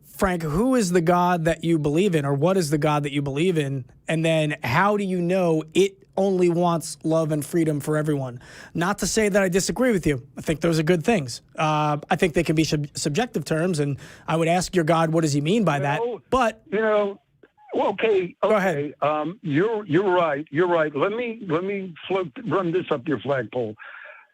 Frank, who is the God that you believe in, or what is the God that you believe in? And then how do you know it only wants love and freedom for everyone? Not to say that I disagree with you. I think those are good things. I think they can be subjective terms, and I would ask your God, what does he mean by that? But okay. Go ahead. You're right. You're right. Let me run this up your flagpole.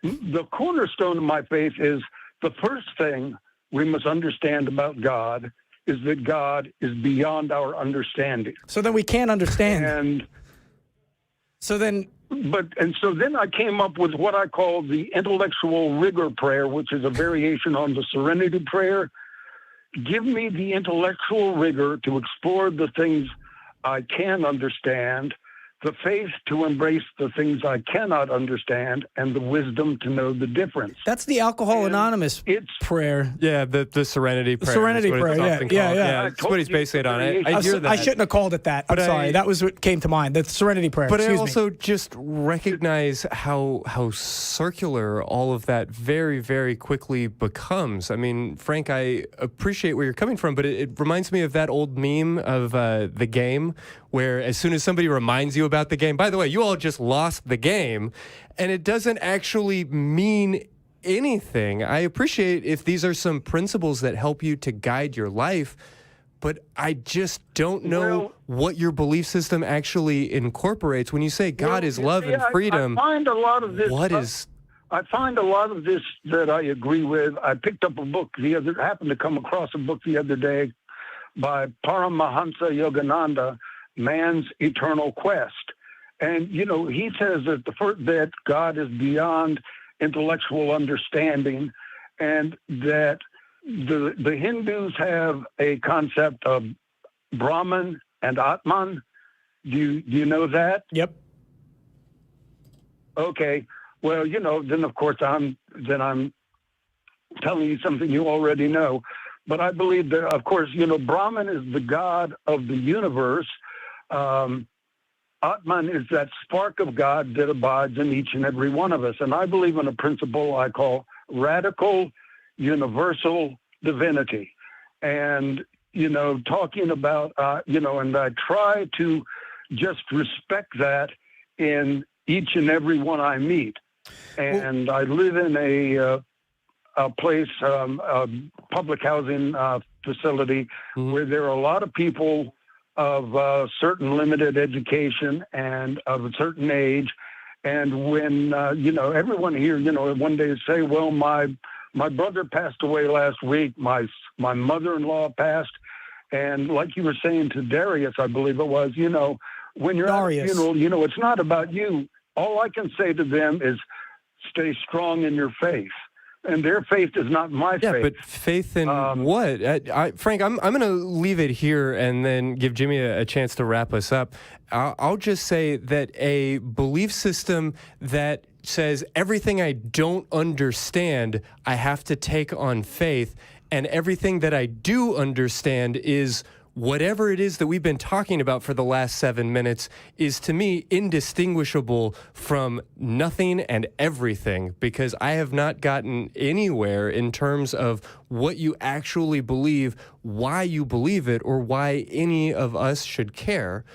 The cornerstone of my faith is the first thing we must understand about God is that God is beyond our understanding. So then we can't understand. And so then I came up with what I call the intellectual rigor prayer, which is a variation on the serenity prayer. Give me the intellectual rigor to explore the things I can understand, the faith to embrace the things I cannot understand, and the wisdom to know the difference. That's the Alcohol Anonymous prayer. Yeah, the Serenity Prayer. The Serenity Prayer, yeah. That's what he's basing it on. I hear that. I shouldn't have called it that. I'm sorry. That was what came to mind, the Serenity Prayer. But I also just recognize how circular all of that very, very quickly becomes. I mean, Frank, I appreciate where you're coming from, but it reminds me of that old meme of The Game, where as soon as somebody reminds you about the game, by the way, you all just lost the game, and it doesn't actually mean anything. I appreciate if these are some principles that help you to guide your life, but I just don't know what your belief system actually incorporates. When you say God is love and freedom, I find a lot of this. I find a lot of this that I agree with. I picked up a book happened to come across a book the other day by Paramahansa Yogananda, Man's Eternal Quest. And, he says that that God is beyond intellectual understanding, and that the Hindus have a concept of Brahman and Atman. Do you know that? Yep. Okay. Well, then of course I'm telling you something you already know. But I believe that, of course, Brahman is the God of the universe. Atman is that spark of God that abides in each and every one of us. And I believe in a principle I call radical universal divinity. And, talking about, and I try to just respect that in each and every one I meet. And I live in a place, a public housing facility where there are a lot of people of certain limited education and of a certain age. And when, everyone here, one day say, well, my brother passed away last week. My mother-in-law passed. And like you were saying to Darius, I believe it was, when you're Darius. at a funeral, it's not about you. All I can say to them is stay strong in your faith. And their faith is not my faith. Yeah, but faith in what? Frank, I'm going to leave it here and then give Jimmy a chance to wrap us up. I'll just say that a belief system that says everything I don't understand, I have to take on faith, and everything that I do understand is whatever it is that we've been talking about for the last 7 minutes, is to me indistinguishable from nothing and everything, because I have not gotten anywhere in terms of what you actually believe, why you believe it, or why any of us should care.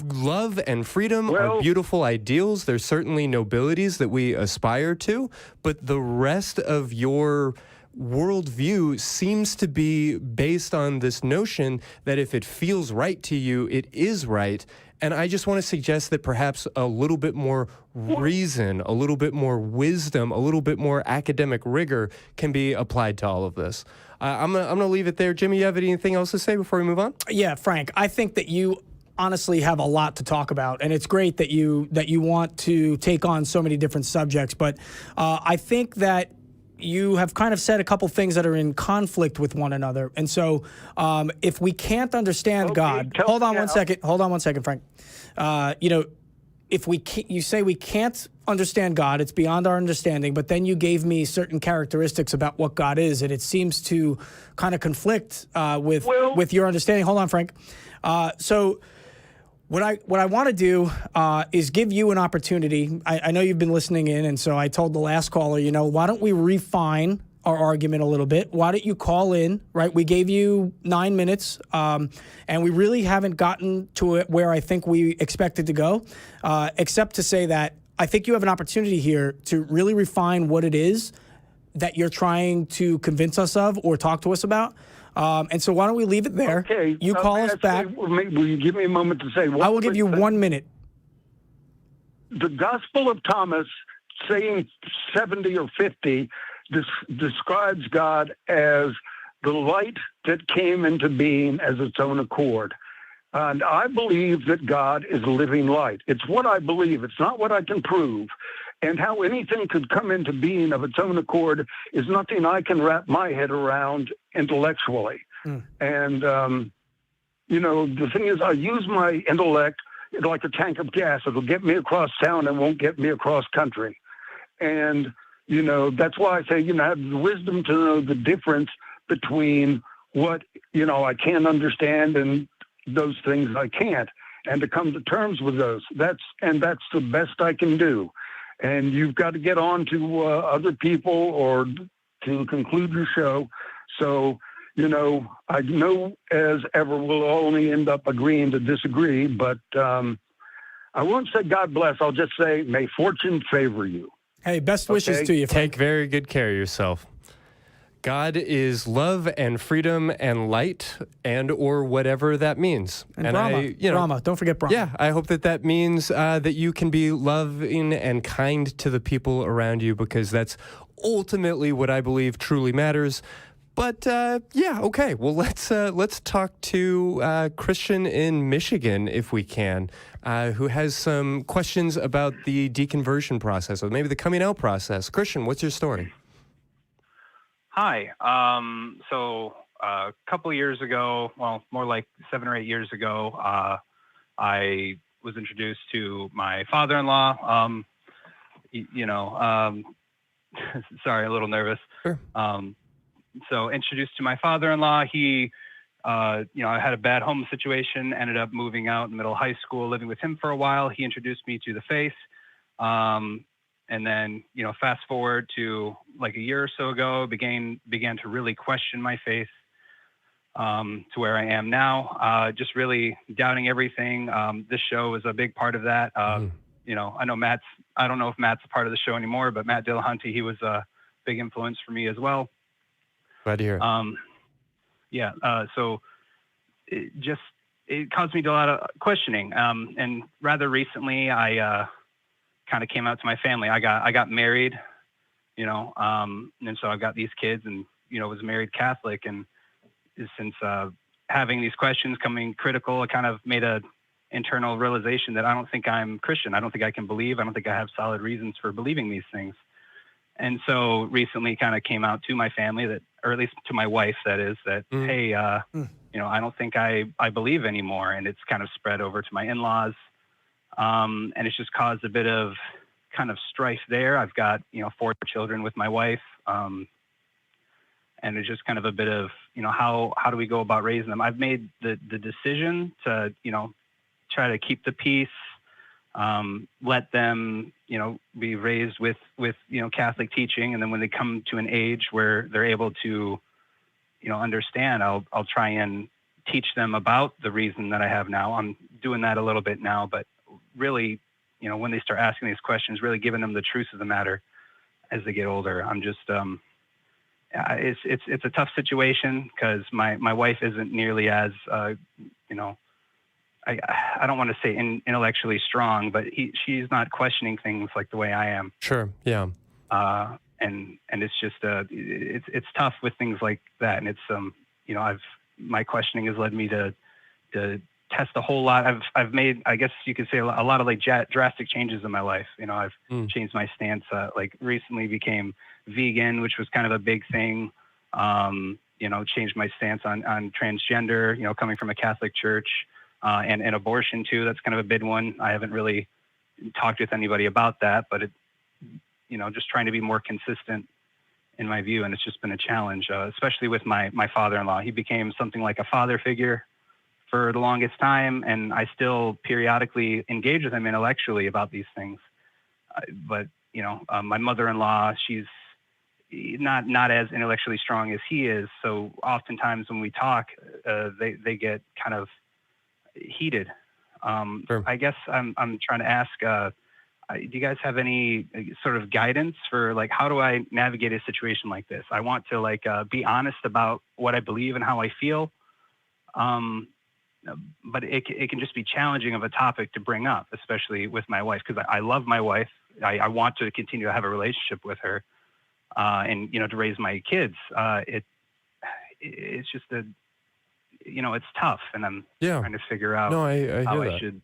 Love and freedom are beautiful ideals. There's certainly nobilities that we aspire to, but the rest of your worldview seems to be based on this notion that if it feels right to you, it is right. And I just want to suggest that perhaps a little bit more reason, a little bit more wisdom, a little bit more academic rigor can be applied to all of this. I'm gonna leave it there. Jimmy, you have anything else to say before we move on? Yeah, Frank, I think that you honestly have a lot to talk about, and it's great that you want to take on so many different subjects. But I think that you have kind of said a couple things that are in conflict with one another. And so if we can't understand God, hold on one second, Frank. If you say we can't understand God, it's beyond our understanding, but then you gave me certain characteristics about what God is, and it seems to kind of conflict with your understanding. Hold on, Frank. So what I want to do is give you an opportunity. I know you've been listening in, and so I told the last caller, why don't we refine our argument a little bit? Why don't you call in, right? We gave you 9 minutes, and we really haven't gotten to it where I think we expected to go, except to say that I think you have an opportunity here to really refine what it is that you're trying to convince us of or talk to us about. And so why don't we leave it there? Okay. You call us back. Will you give me a moment to say? I will give you 1 minute. The Gospel of Thomas, saying 70 or 50, describes God as the light that came into being as its own accord. And I believe that God is living light. It's what I believe. It's not what I can prove. And how anything could come into being of its own accord is nothing I can wrap my head around intellectually. And, the thing is, I use my intellect like a tank of gas. It'll get me across town and won't get me across country. And, that's why I say, have the wisdom to know the difference between what, I can understand and those things I can't, and to come to terms with those. That's the best I can do. And you've got to get on to other people or to conclude your show. So, I know as ever we'll only end up agreeing to disagree, but I won't say God bless. I'll just say may fortune favor you. Hey, best wishes to you, Frank. Take very good care of yourself. God is love and freedom and light, and or whatever that means. And Brahma. Brahma. Don't forget Brahma. Yeah, I hope that means that you can be loving and kind to the people around you, because that's ultimately what I believe truly matters. But yeah, okay. Well, let's talk to Chrstian in Michigan, if we can, who has some questions about the deconversion process, or maybe the coming out process. Chrstian, what's your story? Hi. So a couple years ago, well, more like 7 or 8 years ago, I was introduced to my father-in-law. Sorry, a little nervous. Sure. So introduced to my father-in-law. He, I had a bad home situation, ended up moving out in the middle of high school, living with him for a while. He introduced me to the faith. And then, fast forward to like a year or so ago, began to really question my faith, to where I am now, just really doubting everything. This show is a big part of that. I know I don't know if Matt's a part of the show anymore, but Matt Dillahunty, he was a big influence for me as well. Glad to hear. So it caused me to do a lot of questioning. And rather recently, I kind of came out to my family. I got married, and so I've got these kids, and was a married Catholic. And since having these questions coming critical, I kind of made a internal realization that I don't think I'm Christian. I don't think I can believe. I don't think I have solid reasons for believing these things. And so recently kind of came out to my family that, or at least to my wife, that is, that, hey, I don't think I believe anymore. And it's kind of spread over to my in-laws. And it's just caused a bit of kind of strife there. I've got, 4 children with my wife. And it's just kind of a bit of, how do we go about raising them? I've made the decision to, try to keep the peace, let them, be raised with, Catholic teaching. And then when they come to an age where they're able to, understand, I'll try and teach them about the reason that I have now. I'm doing that a little bit now, but really, when they start asking these questions, really giving them the truth of the matter as they get older. I'm just, it's a tough situation because my wife isn't nearly as, I don't want to say intellectually strong, but she's not questioning things like the way I am. Sure. Yeah. And it's just, it's tough with things like that. And it's, my questioning has led me to test a whole lot. I've made, I guess you could say, a lot of like drastic changes in my life. I've changed my stance. Like recently became vegan, which was kind of a big thing. Changed my stance on transgender. Coming from a Catholic church, and abortion too. That's kind of a big one. I haven't really talked with anybody about that, but just trying to be more consistent in my view, and it's just been a challenge, especially with my father-in-law. He became something like a father figure for the longest time, and I still periodically engage with him intellectually about these things. But my mother-in-law, she's not as intellectually strong as he is. So oftentimes when we talk, they get kind of heated. Sure. I guess I'm trying to ask, do you guys have any sort of guidance for like, how do I navigate a situation like this? I want to be honest about what I believe and how I feel. But it can just be challenging of a topic to bring up, especially with my wife, because I love my wife. I want to continue to have a relationship with her, and to raise my kids. It's just it's tough, and I'm trying to figure out how I should.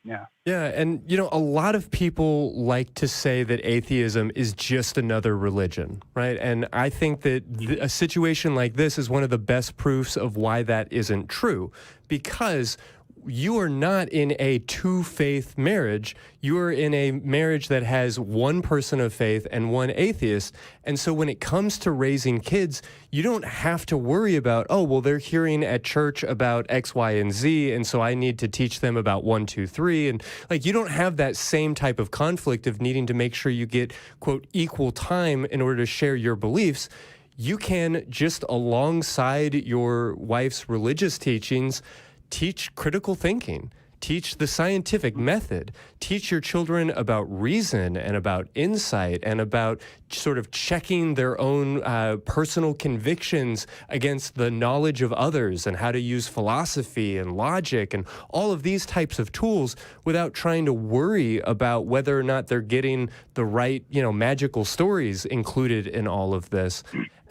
Yeah, and a lot of people like to say that atheism is just another religion, right? And I think that a situation like this is one of the best proofs of why that isn't true, because you are not in a two-faith marriage. You are in a marriage that has one person of faith and one atheist. And so when it comes to raising kids, you don't have to worry about, oh, well, they're hearing at church about X, Y, and Z, and so I need to teach them about 1, 2, 3. And you don't have that same type of conflict of needing to make sure you get, quote, equal time in order to share your beliefs. You can, just alongside your wife's religious teachings, teach critical thinking, teach the scientific method, teach your children about reason and about insight and about sort of checking their own personal convictions against the knowledge of others and how to use philosophy and logic and all of these types of tools without trying to worry about whether or not they're getting the right, magical stories included in all of this.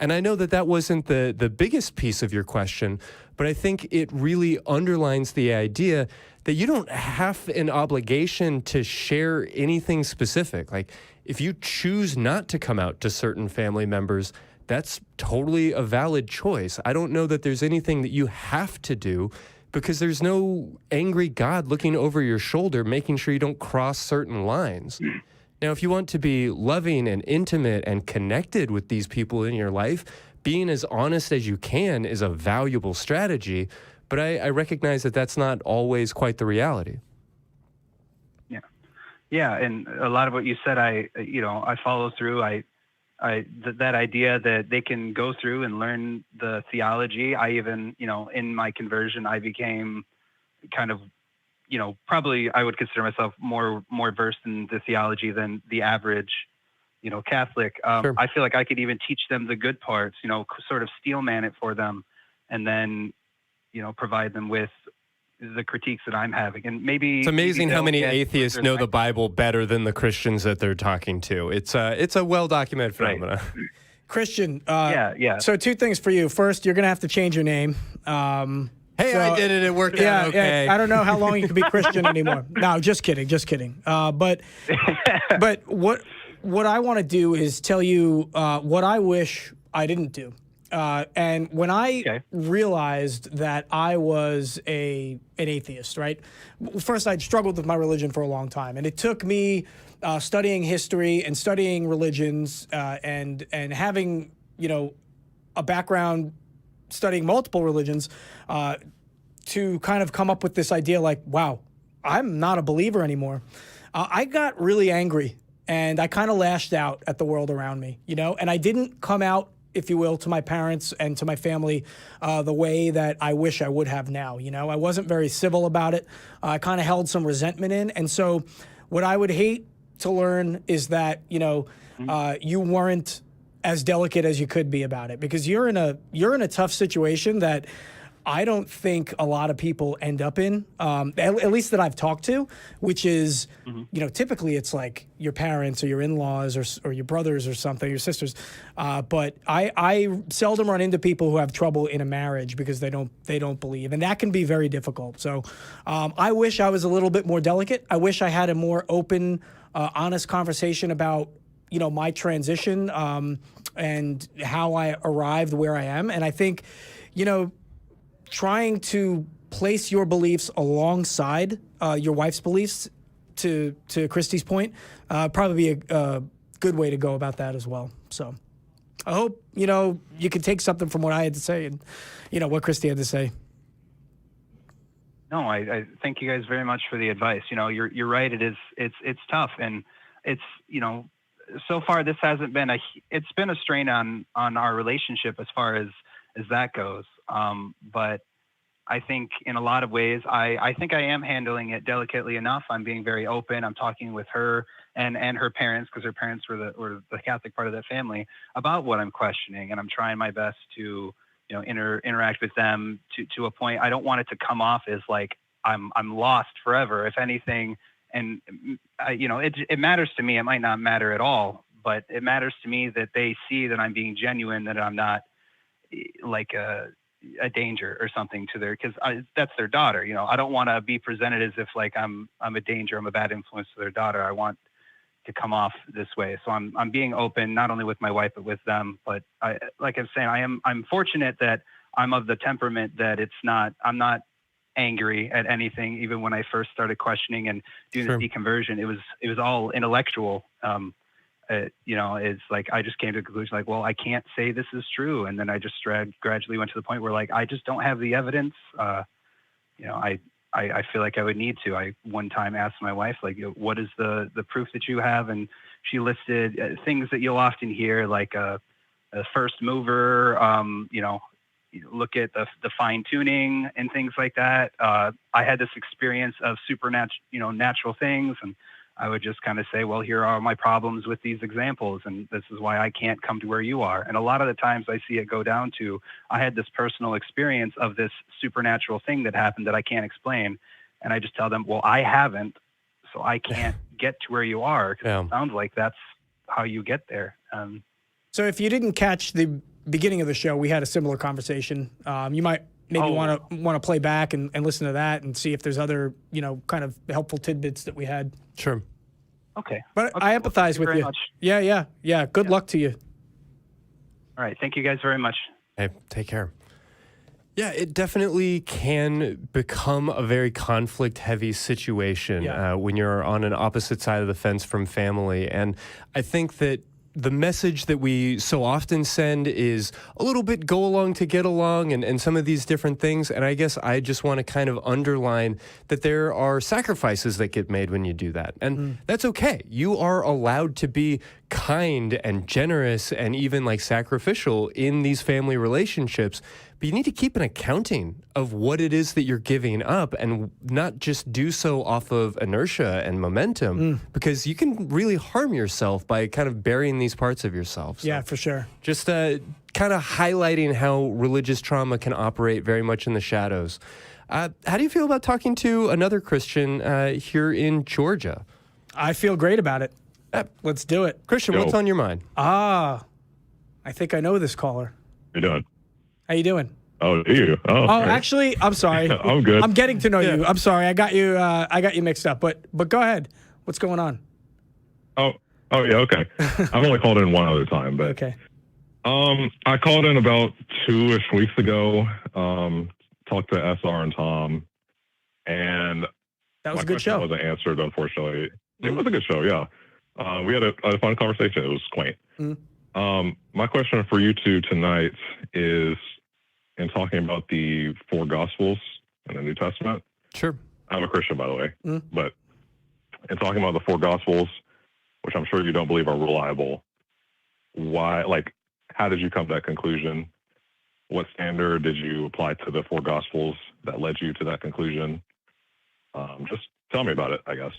And I know that that wasn't the biggest piece of your question, but I think it really underlines the idea that you don't have an obligation to share anything specific. Like, if you choose not to come out to certain family members, that's totally a valid choice. I don't know that there's anything that you have to do, because there's no angry God looking over your shoulder, making sure you don't cross certain lines. Now, if you want to be loving and intimate and connected with these people in your life, being as honest as you can is a valuable strategy, but I recognize that that's not always quite the reality. Yeah, and a lot of what you said, I follow through. That idea that they can go through and learn the theology. I even, in my conversion, I became kind of, probably I would consider myself more versed in the theology than the average, Catholic. Sure. I feel like I could even teach them the good parts, sort of steelman it for them, and then, provide them with the critiques that I'm having. And maybe it's amazing how many atheists know the Bible better than the Christians that they're talking to. It's a well-documented phenomenon. Right. Christian, yeah. So 2 things for you. First, you're going to have to change your name. Hey, I did it. It worked out okay. Yeah, I don't know how long you can be Christian anymore. No, just kidding. But what I want to do is tell you what I wish I didn't do. And when I realized that I was an atheist, right? First, I'd struggled with my religion for a long time, and it took me studying history and studying religions and having a background studying multiple religions to kind of come up with this idea like, wow, I'm not a believer anymore. I got really angry, and I kind of lashed out at the world around me, and I didn't come out, if you will, to my parents and to my family the way that I wish I would have now. I wasn't very civil about it. I kind of held some resentment in. And so what I would hate to learn is that, you weren't as delicate as you could be about it, because you're in a tough situation that I don't think a lot of people end up in, at least that I've talked to, which is, typically it's like your parents or your in-laws or your brothers or something, your sisters. But I seldom run into people who have trouble in a marriage because they don't believe, and that can be very difficult. So I wish I was a little bit more delicate. I wish I had a more open, honest conversation about my transition and how I arrived where I am. And I think, trying to place your beliefs alongside your wife's beliefs, to Christy's point, probably be a good way to go about that as well. So I hope, you can take something from what I had to say and, what Christy had to say. No, I thank you guys very much for the advice. You're right. It's tough. And it's, so far this hasn't been it's been a strain on our relationship as far as that goes. But I think in a lot of ways, I think I am handling it delicately enough. I'm being very open. I'm talking with her and her parents, because her parents were the Catholic part of that family, about what I'm questioning. And I'm trying my best to, interact with them to a point. I don't want it to come off as like I'm lost forever. If anything, and it matters to me. It might not matter at all, but it matters to me that they see that I'm being genuine, that I'm not like a danger or something to because that's their daughter. I don't want to be presented as if like I'm a danger, I'm a bad influence to their daughter. I want to come off this way. So I'm being open, not only with my wife, but with them. But like I'm saying, I'm fortunate that I'm of the temperament that I'm not angry at anything. Even when I first started questioning and doing the deconversion, it was all intellectual. It's like I just came to the conclusion like, well, I can't say this is true. And then I just gradually went to the point where like, I just don't have the evidence. I feel like I would need to. I one time asked my wife, like, what is the proof that you have? And she listed things that you'll often hear, like a first mover, look at the fine tuning and things like that. I had this experience of supernatural, natural things. And I would just kind of say, well, here are my problems with these examples, and this is why I can't come to where you are. And a lot of the times I see it go down to, I had this personal experience of this supernatural thing that happened that I can't explain. And I just tell them, well, I haven't, so I can't get to where you are. Because it sounds like that's how you get there. So if you didn't catch the beginning of the show, we had a similar conversation. You might maybe want to play back and listen to that and see if there's other, kind of helpful tidbits that we had. Sure. Okay. But Okay, I well, empathize thank you with very you. much. Yeah. Good luck to you. All right. Thank you guys very much. Hey, take care. Yeah, it definitely can become a very conflict-heavy situation when you're on an opposite side of the fence from family. And I think that the message that we so often send is a little bit go along to get along and some of these different things. And I guess I just want to kind of underline that there are sacrifices that get made when you do that. And that's okay. You are allowed to be kind and generous and even like sacrificial in these family relationships. But you need to keep an accounting of what it is that you're giving up and not just do so off of inertia and momentum because you can really harm yourself by kind of burying these parts of yourself. So Yeah, for sure. just kind of highlighting how religious trauma can operate very much in the shadows. How do you feel about talking to another Christian here in Georgia? I feel great about it. Let's do it. Christian, what's on your mind? I think I know this caller. How you doing? How you doing? Oh, do you? Oh, great. Actually, I'm sorry. I'm good. I'm getting to know you. I'm sorry. I got you mixed up. But go ahead. What's going on? Oh, yeah. Okay. I've only called in one other time, but Okay. I called in about 2-ish weeks ago. Talked to SR and Tom, and That was my a good question show. wasn't answered, unfortunately. It was a good show. Yeah. We had a fun conversation. It was quaint. My question for you two tonight is, in talking about the 4 Gospels in the New Testament. Sure. I'm a Christian, by the way, but in talking about the 4 Gospels, which I'm sure you don't believe are reliable, how did you come to that conclusion? What standard did you apply to the 4 Gospels that led you to that conclusion? Just tell me about it, I guess.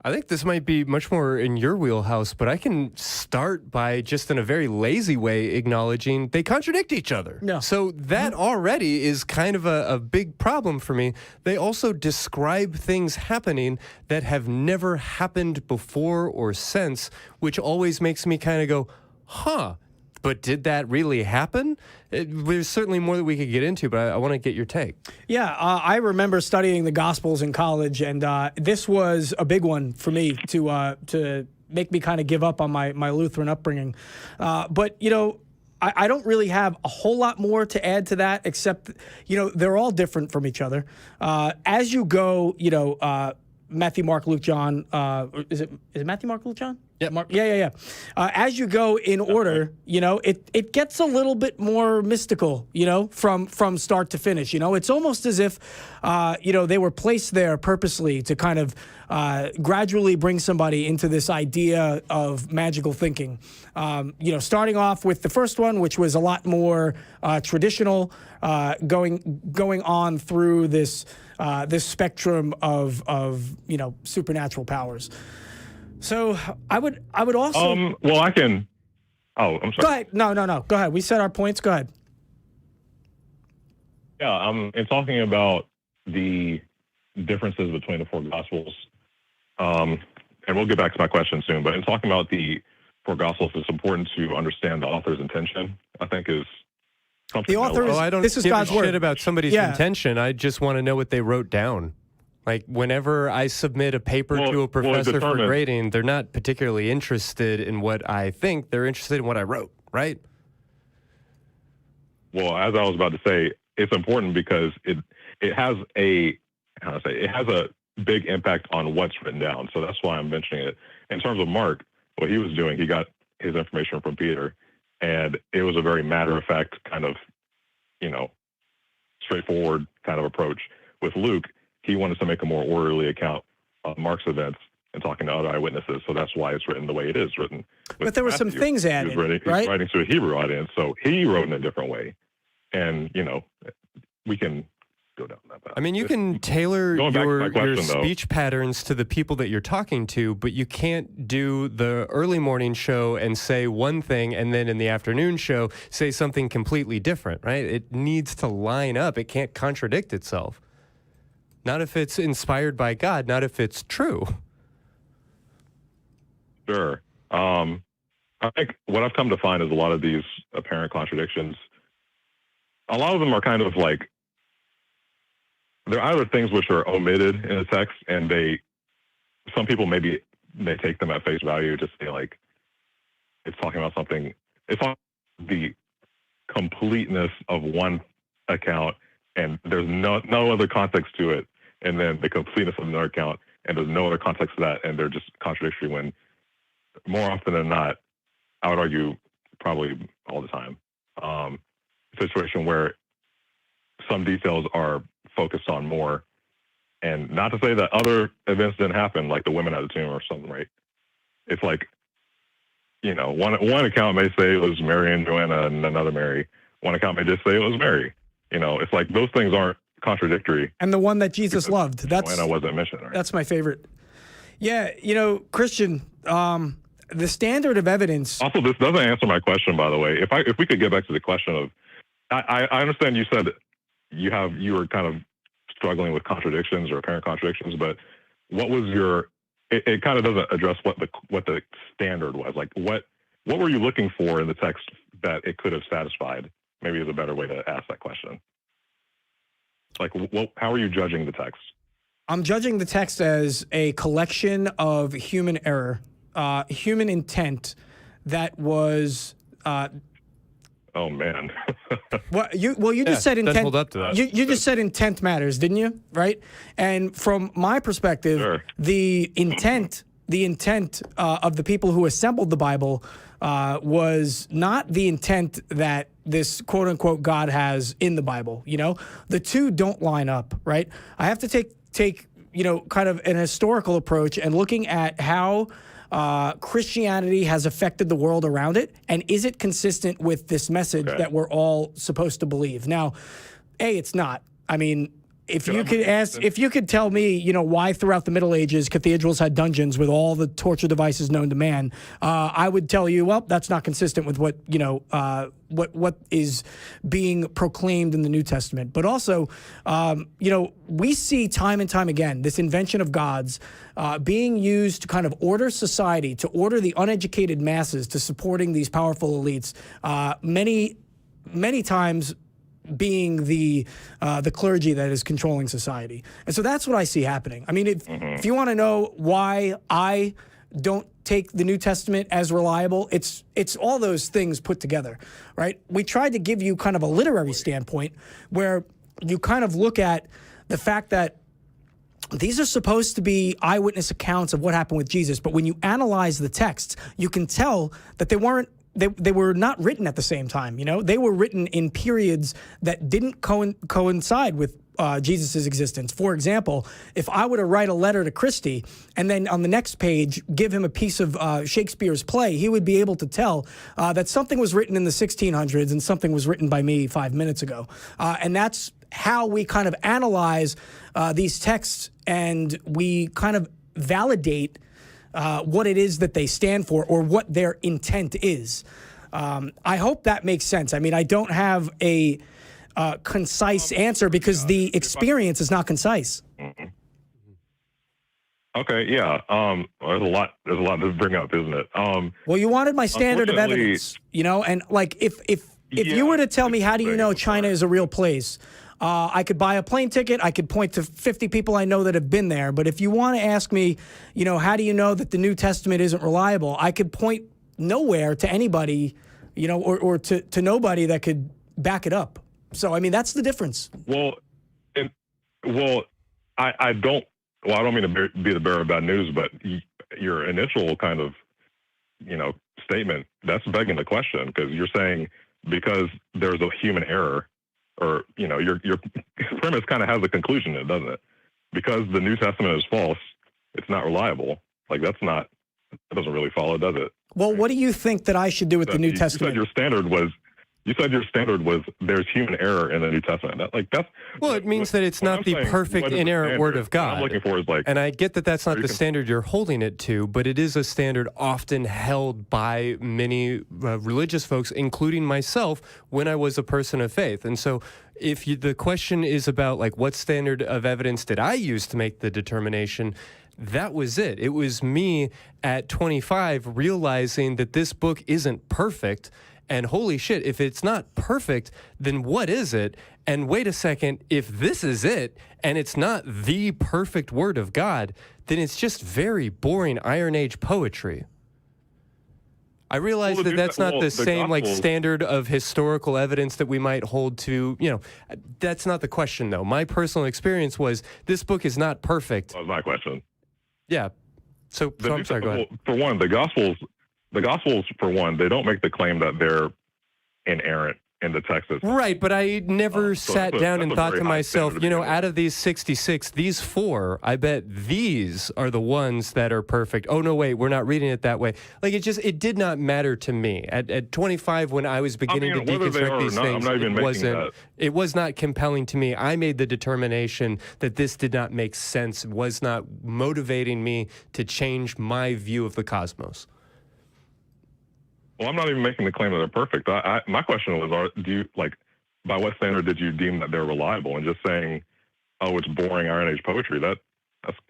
I think this might be much more in your wheelhouse, but I can start by just in a very lazy way acknowledging they contradict each other. Yeah. So that already is kind of a big problem for me. They also describe things happening that have never happened before or since, which always makes me kind of go, huh, but did that really happen? There's certainly more that we could get into, but I want to get your take. Yeah, I remember studying the Gospels in college, and this was a big one for me to make me kind of give up on my Lutheran upbringing. But, I don't really have a whole lot more to add to that, except, they're all different from each other. As you go, Matthew, Mark, Luke, John. Is it Matthew, Mark, Luke, John? Yeah, Mark. Yeah. As you go in order, it gets a little bit more mystical, from start to finish. It's almost as if, they were placed there purposely to kind of gradually bring somebody into this idea of magical thinking. Starting off with the first one, which was a lot more traditional, going on through this spectrum of supernatural powers. So I would also. Well, I can. Oh, I'm sorry. Go ahead. No. Go ahead. We said our points. Go ahead. Yeah, in talking about the differences between the 4 Gospels, and we'll get back to my question soon. But in talking about the 4 Gospels, it's important to understand the author's intention. I think is something. The author is. I don't This is give God's a word. shit about somebody's intention. I just want to know what they wrote down. Like, whenever I submit a paper to a professor for grading, they're not particularly interested in what I think. They're interested in what I wrote, right? Well, as I was about to say, it's important because it has a big impact on what's written down. So that's why I'm mentioning it. In terms of Mark, what he was doing, he got his information from Peter, and it was a very matter-of-fact kind of, straightforward kind of approach. With Luke, he wanted to make a more orderly account of Mark's events and talking to other eyewitnesses. So that's why it's written the way it is written. But there were some things added, right? He's writing to a Hebrew audience, so he wrote in a different way. And, we can go down that path. I mean, you can tailor your question, speech patterns to the people that you're talking to, but you can't do the early morning show and say one thing and then in the afternoon show say something completely different, right? It needs to line up. It can't contradict itself. Not if it's inspired by God, not if it's true. Sure. I think what I've come to find is a lot of these apparent contradictions, a lot of them are kind of like, they're either things which are omitted in the text, and some people maybe they take them at face value, just say like, it's talking about something, it's on the completeness of one account, and there's no other context to it, and then the completeness of another account, and there's no other context to that, and they're just contradictory, when more often than not, I would argue probably all the time, situation where some details are focused on more, and not to say that other events didn't happen, like the women at the tomb or something, right? It's like, you know, one account may say it was Mary and Joanna and another Mary. One account may just say it was Mary. You know, it's like those things aren't contradictory. And the one that Jesus loved, Joanna wasn't mentioned, right? That's my favorite. Yeah, you know, Christian, the standard of evidence. Also, this doesn't answer my question, by the way. If we could get back to the question of, I understand you said you were kind of struggling with contradictions or apparent contradictions, but what was your? It kind of doesn't address what the standard was. Like, what were you looking for in the text that it could have satisfied? Maybe is a better way to ask that question. Like, how are you judging the text? I'm judging the text as a collection of human error, human intent that was. Oh man. You just said intent. Hold up to that. You just said intent matters, didn't you? Right. And from my perspective, Sure. the intent of the people who assembled the Bible was not the intent that this quote unquote God has in the Bible. You know, the two don't line up. Right. I have to take you know, kind of an historical approach and looking at how Christianity has affected the world around it, and is it consistent with this message that we're all supposed to believe? Now, it's not. I mean, if you could tell me, you know, why throughout the Middle Ages cathedrals had dungeons with all the torture devices known to man, I would tell you, well, that's not consistent with what, you know, what is being proclaimed in the New Testament. But also, you know, we see time and time again this invention of gods being used to kind of order society, to order the uneducated masses to supporting these powerful elites. Many times being the clergy that is controlling society. And so that's what I see happening. I mean, if you want to know why I don't take the New Testament as reliable, it's all those things put together, right? We tried to give you kind of a literary standpoint where you kind of look at the fact that these are supposed to be eyewitness accounts of what happened with Jesus, but when you analyze the texts, you can tell that they were not written at the same time. You know, they were written in periods that didn't coincide with Jesus' existence. For example, if I were to write a letter to Christy and then on the next page give him a piece of Shakespeare's play, he would be able to tell that something was written in the 1600s and something was written by me 5 minutes ago. And that's how we kind of analyze these texts, and we kind of validate what it is that they stand for or what their intent is. I hope that makes sense. I mean, I don't have a concise answer because the experience is not concise. Okay, yeah. There's a lot to bring up, isn't it? Well, you wanted my standard of evidence, you know, and like if you were to tell me, how do you know China is a real place? I could buy a plane ticket. I could point to 50 people I know that have been there. But if you want to ask me, you know, how do you know that the New Testament isn't reliable? I could point nowhere to anybody, you know, or to nobody that could back it up. So, I mean, that's the difference. I don't mean to be the bearer of bad news, but your initial kind of, you know, statement, that's begging the question, because you're saying because there's a human error, or, you know, your premise kind of has a conclusion in it, doesn't it? Because the New Testament is false, it's not reliable. Like, that doesn't really follow, does it? Well, what do you think that I should do with the New Testament? You said your standard was there's human error in the New Testament. It means that it's not the perfect inerrant word of God. What I'm looking for is and I get that that's not the standard you're holding it to, but it is a standard often held by many religious folks, including myself, when I was a person of faith. And so if the question is about, like, what standard of evidence did I use to make the determination, That was it. It was me at 25 realizing that this book isn't perfect. And holy shit, if it's not perfect, then what is it? And wait a second, if this is it, and it's not the perfect word of God, then it's just very boring Iron Age poetry. I realize that that's not the same like standard of historical evidence that we might hold to, you know, that's not the question though. My personal experience was this book is not perfect. That was my question. Yeah. So I'm sorry, go ahead. For one, the Gospels, for one, they don't make the claim that they're inerrant in the text. Right, but I never sat down and thought to myself, you know, out of these 66, these 4, I bet these are the ones that are perfect. Oh, no, wait, we're not reading it that way. Like, it did not matter to me. At 25, when I was beginning to deconstruct these things, it was not compelling to me. I made the determination that this did not make sense, was not motivating me to change my view of the cosmos. Well, I'm not even making the claim that they're perfect. My question was, do you, like, by what standard did you deem that they're reliable? And just saying, oh, it's boring Iron Age poetry, that's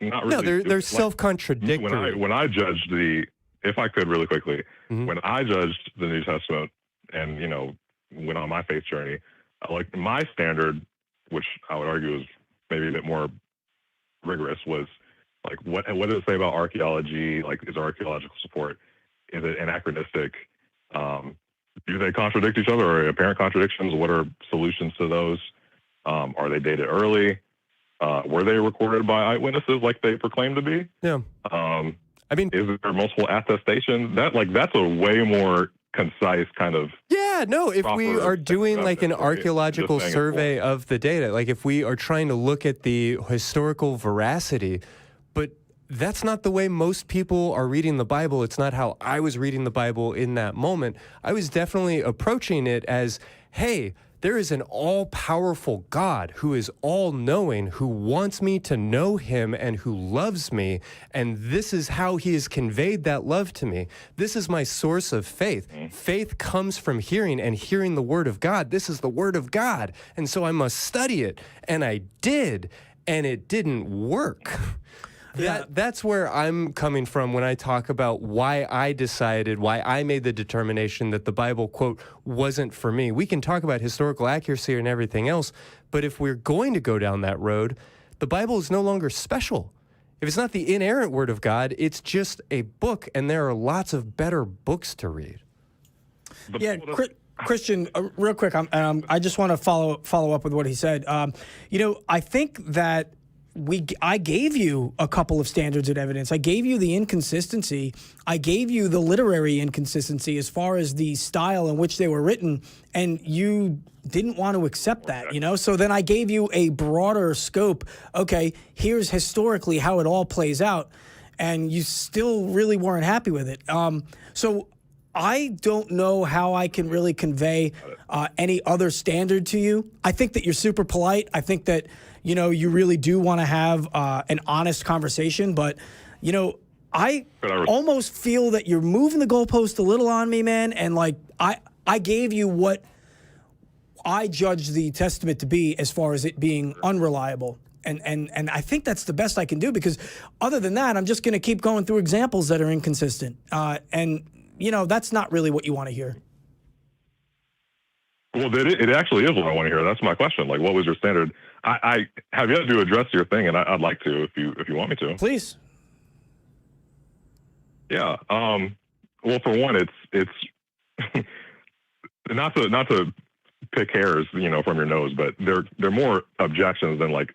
not really... No, they're self-contradictory. When I judged if I could really quickly, when I judged the New Testament and, you know, went on my faith journey, like, my standard, which I would argue is maybe a bit more rigorous, was, like, what does it say about archaeology? Like, is there archaeological support? Is it anachronistic? Do they contradict each other, or apparent contradictions? What are solutions to those? Are they dated early? Were they recorded by eyewitnesses like they proclaim to be? Yeah. I mean, is there multiple attestations? That's a way more concise kind of... Yeah, no, if we are doing like an archaeological survey of the data, like if we are trying to look at the historical veracity, but that's not the way most people are reading the Bible. It's not how I was reading the Bible in that moment. I was definitely approaching it as, hey, there is an all-powerful God who is all-knowing, who wants me to know him and who loves me, and this is how he has conveyed that love to me. This is my source of faith. Faith comes from hearing, and hearing the word of God. This is the word of God, and so I must study it, and I did, and it didn't work. That's where I'm coming from when I talk about why I made the determination that the Bible, quote, wasn't for me. We can talk about historical accuracy and everything else, but if we're going to go down that road, the Bible is no longer special. If it's not the inerrant word of God, it's just a book, and there are lots of better books to read. Yeah, Christian, real quick, I just want to follow up with what he said. You know, I think that I gave you a couple of standards of evidence. I gave you the inconsistency. I gave you the literary inconsistency as far as the style in which they were written, and you didn't want to accept that, you know? So then I gave you a broader scope. Okay, here's historically how it all plays out, and you still really weren't happy with it. So I don't know how I can really convey any other standard to you. I think that you're super polite. I think that, you know, you really do want to have an honest conversation. But, you know, I almost feel that you're moving the goalpost a little on me, man. And, like, I gave you what I judged the testament to be as far as it being unreliable. And I think that's the best I can do, because other than that, I'm just going to keep going through examples that are inconsistent. And, you know, that's not really what you want to hear. Well, it actually is what I want to hear. That's my question. Like, what was your standard? I have yet to address your thing, and I'd like to if you want me to. Please. Yeah. Well, for one, it's not to pick hairs, you know, from your nose, but they're more objections than like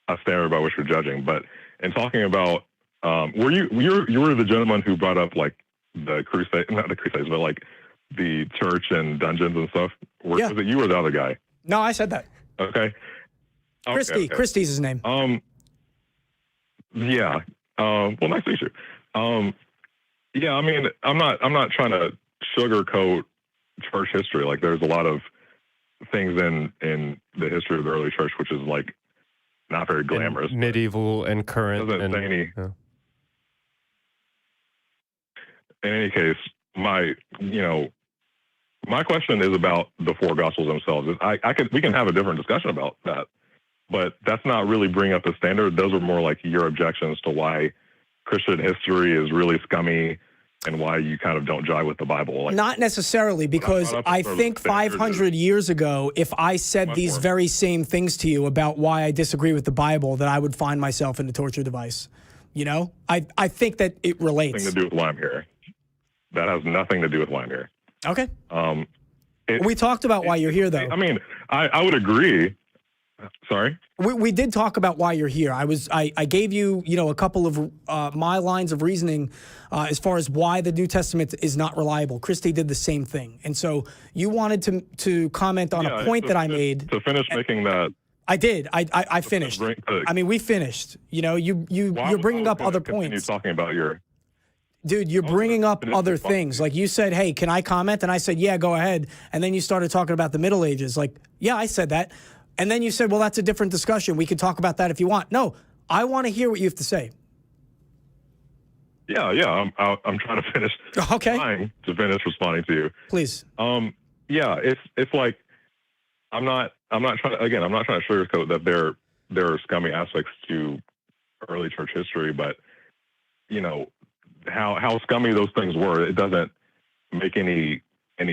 a standard by which you're judging. But in talking about, were you were the gentleman who brought up like the crusade, not the crusades, but like the church and dungeons and stuff? Was it you or the other guy? No, I said that. Okay. Christy's his name. Yeah. Well, nice to meet you. Yeah, I mean, I'm not trying to sugarcoat church history. Like, there's a lot of things in the history of the early church which is like not very glamorous, and medieval and current. Doesn't say any. Yeah. In any case, my question is about the 4 Gospels themselves. We can have a different discussion about that, but that's not really bringing up the standard. Those are more like your objections to why Christian history is really scummy and why you kind of don't jive with the Bible. Like, not necessarily, because I think 500 years ago, if I said these very same things to you about why I disagree with the Bible, that I would find myself in a torture device. You know, I think that it relates. Nothing to do with why I'm here. That has nothing to do with why I'm here. Okay. We talked about why you're here, though. I mean, I would agree. Sorry? We did talk about why you're here. I gave you, a couple of my lines of reasoning as far as why the New Testament is not reliable. Christy did the same thing. And so you wanted to comment on a point that I made. To finish making that. I did. I finished. I mean, we finished. You're bringing up other points. You're talking about your... Dude, you're bringing up other things. Like you said, hey, can I comment? And I said, yeah, go ahead. And then you started talking about the Middle Ages. Like, yeah, I said that. And then you said, well, that's a different discussion. We can talk about that if you want. No, I want to hear what you have to say. Yeah. I'm trying to finish. Okay. Trying to finish responding to you. Please. Yeah, it's like I'm not trying to sugarcoat that there are scummy aspects to early church history, but how scummy those things were, it doesn't make any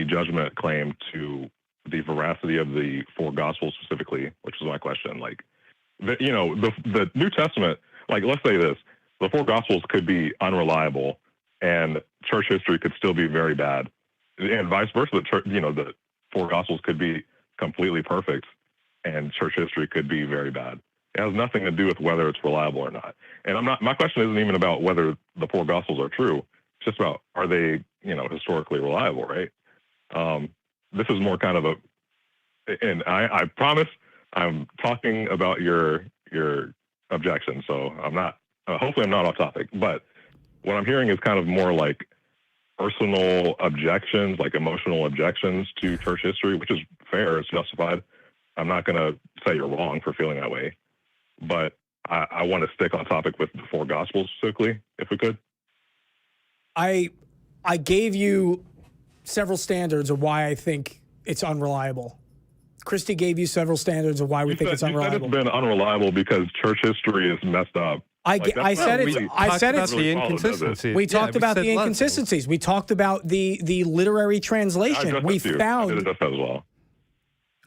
judgment claim to the veracity of the four gospels specifically, which is my question. Like, the New Testament, like, let's say this, the four gospels could be unreliable and church history could still be very bad, and vice versa. The four gospels could be completely perfect and church history could be very bad. It has nothing to do with whether it's reliable or not. And my question isn't even about whether the four gospels are true. It's just about, are they, historically reliable, right? This is more kind of and I promise I'm talking about your objection. So I'm not, hopefully I'm not off topic, but what I'm hearing is kind of more like personal objections, like emotional objections to church history, which is fair, it's justified. I'm not going to say you're wrong for feeling that way, but I want to stick on topic with the four gospels specifically, if we could. I gave you several standards of why I think it's unreliable. Christy gave you several standards of why we think it's unreliable. You said it's been unreliable because church history is messed up. I said it's the inconsistencies. We talked about the inconsistencies. We talked about the literary translation. We found. I did address that as well.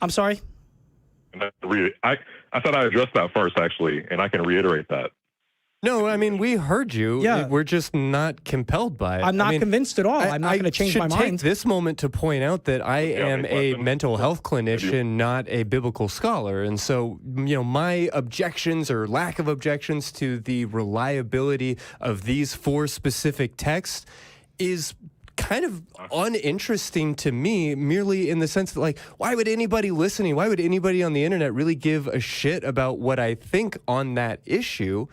I'm sorry? I thought I addressed that first, actually, and I can reiterate that. No, I mean, we heard you. Yeah. We're just not compelled by it. I'm not convinced at all. I'm not going to change my mind. I should take this moment to point out that I am a mental health clinician, not a biblical scholar. And so, my objections or lack of objections to the reliability of these four specific texts is kind of uninteresting to me, merely in the sense that, like, why would anybody listening, why would anybody on the internet really give a shit about what I think on that issue?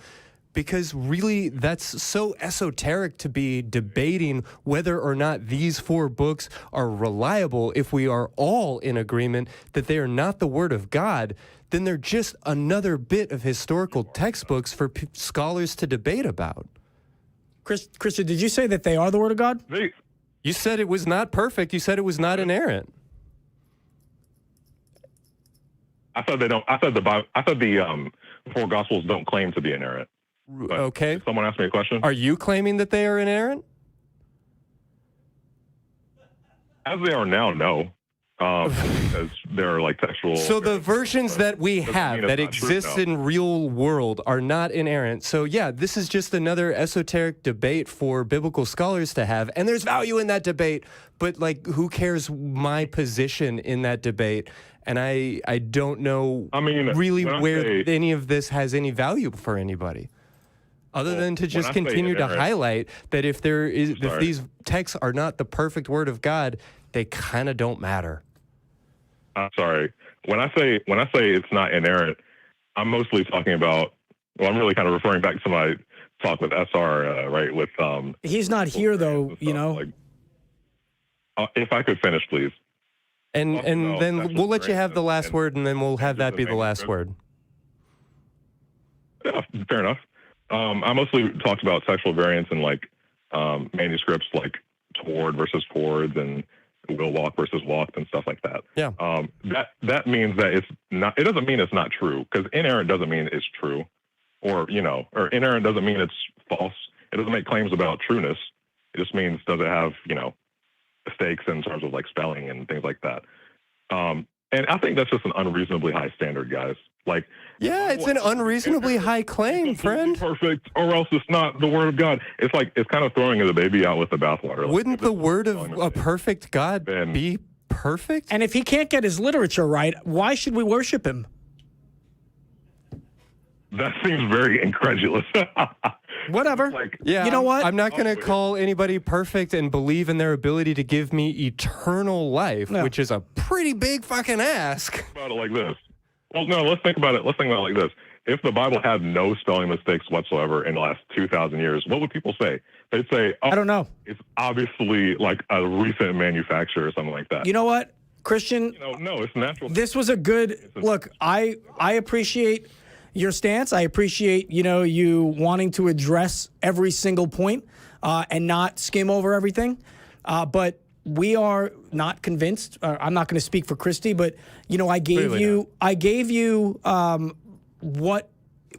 Because really, that's so esoteric to be debating whether or not these four books are reliable. If we are all in agreement that they are not the Word of God, then they're just another bit of historical textbooks for scholars to debate about. Christian, did you say that they are the Word of God? You said it was not perfect. You said it was not inerrant. I thought they don't. I thought the four Gospels don't claim to be inerrant. But okay. Someone asked me a question. Are you claiming that they are inerrant? As they are now, no. Because they're like textual. So the versions that we have that exist in real world are not inerrant. So yeah, this is just another esoteric debate for biblical scholars to have, and there's value in that debate. But like, who cares my position in that debate? And I don't know. I mean, really where any of this has any value for anybody. Other than to just continue to highlight that if these texts are not the perfect Word of God, they kind of don't matter. I'm sorry. When I say it's not inerrant, I'm mostly talking about. Well, I'm really kind of referring back to my talk with SR, right? With he's not here though, Like, if I could finish, please. And then we'll let you have the last word, and then we'll have that be the last word. Yeah, fair enough. I mostly talked about textual variants and like manuscripts like toward versus towards and will walk versus walked and stuff like that. Yeah. That means that it's not. It doesn't mean it's not true, because inerrant doesn't mean it's true, or inerrant doesn't mean it's false. It doesn't make claims about trueness. It just means, does it have, mistakes in terms of like spelling and things like that. And I think that's just an unreasonably high standard, guys. Like, yeah, it's an unreasonably high claim, friend. Perfect, or else it's not the word of God. It's like, it's kind of throwing the baby out with the bathwater. Like, wouldn't the word of a perfect God be perfect? And if he can't get his literature right, why should we worship him? That seems very incredulous. Whatever. Yeah, you know what? I'm not going to call anybody perfect and believe in their ability to give me eternal life, which is a pretty big fucking ask. Think about it like this. Well, no, let's think about it. Let's think about it like this. If the Bible had no spelling mistakes whatsoever in the last 2,000 years, what would people say? They'd say, oh, I don't know. It's obviously like a recent manufacture or something like that. You know what, Christian? No, it's natural. This was a good look. I appreciate your stance. I appreciate, you wanting to address every single point and not skim over everything. But we are not convinced. I'm not going to speak for Christy, but I gave you what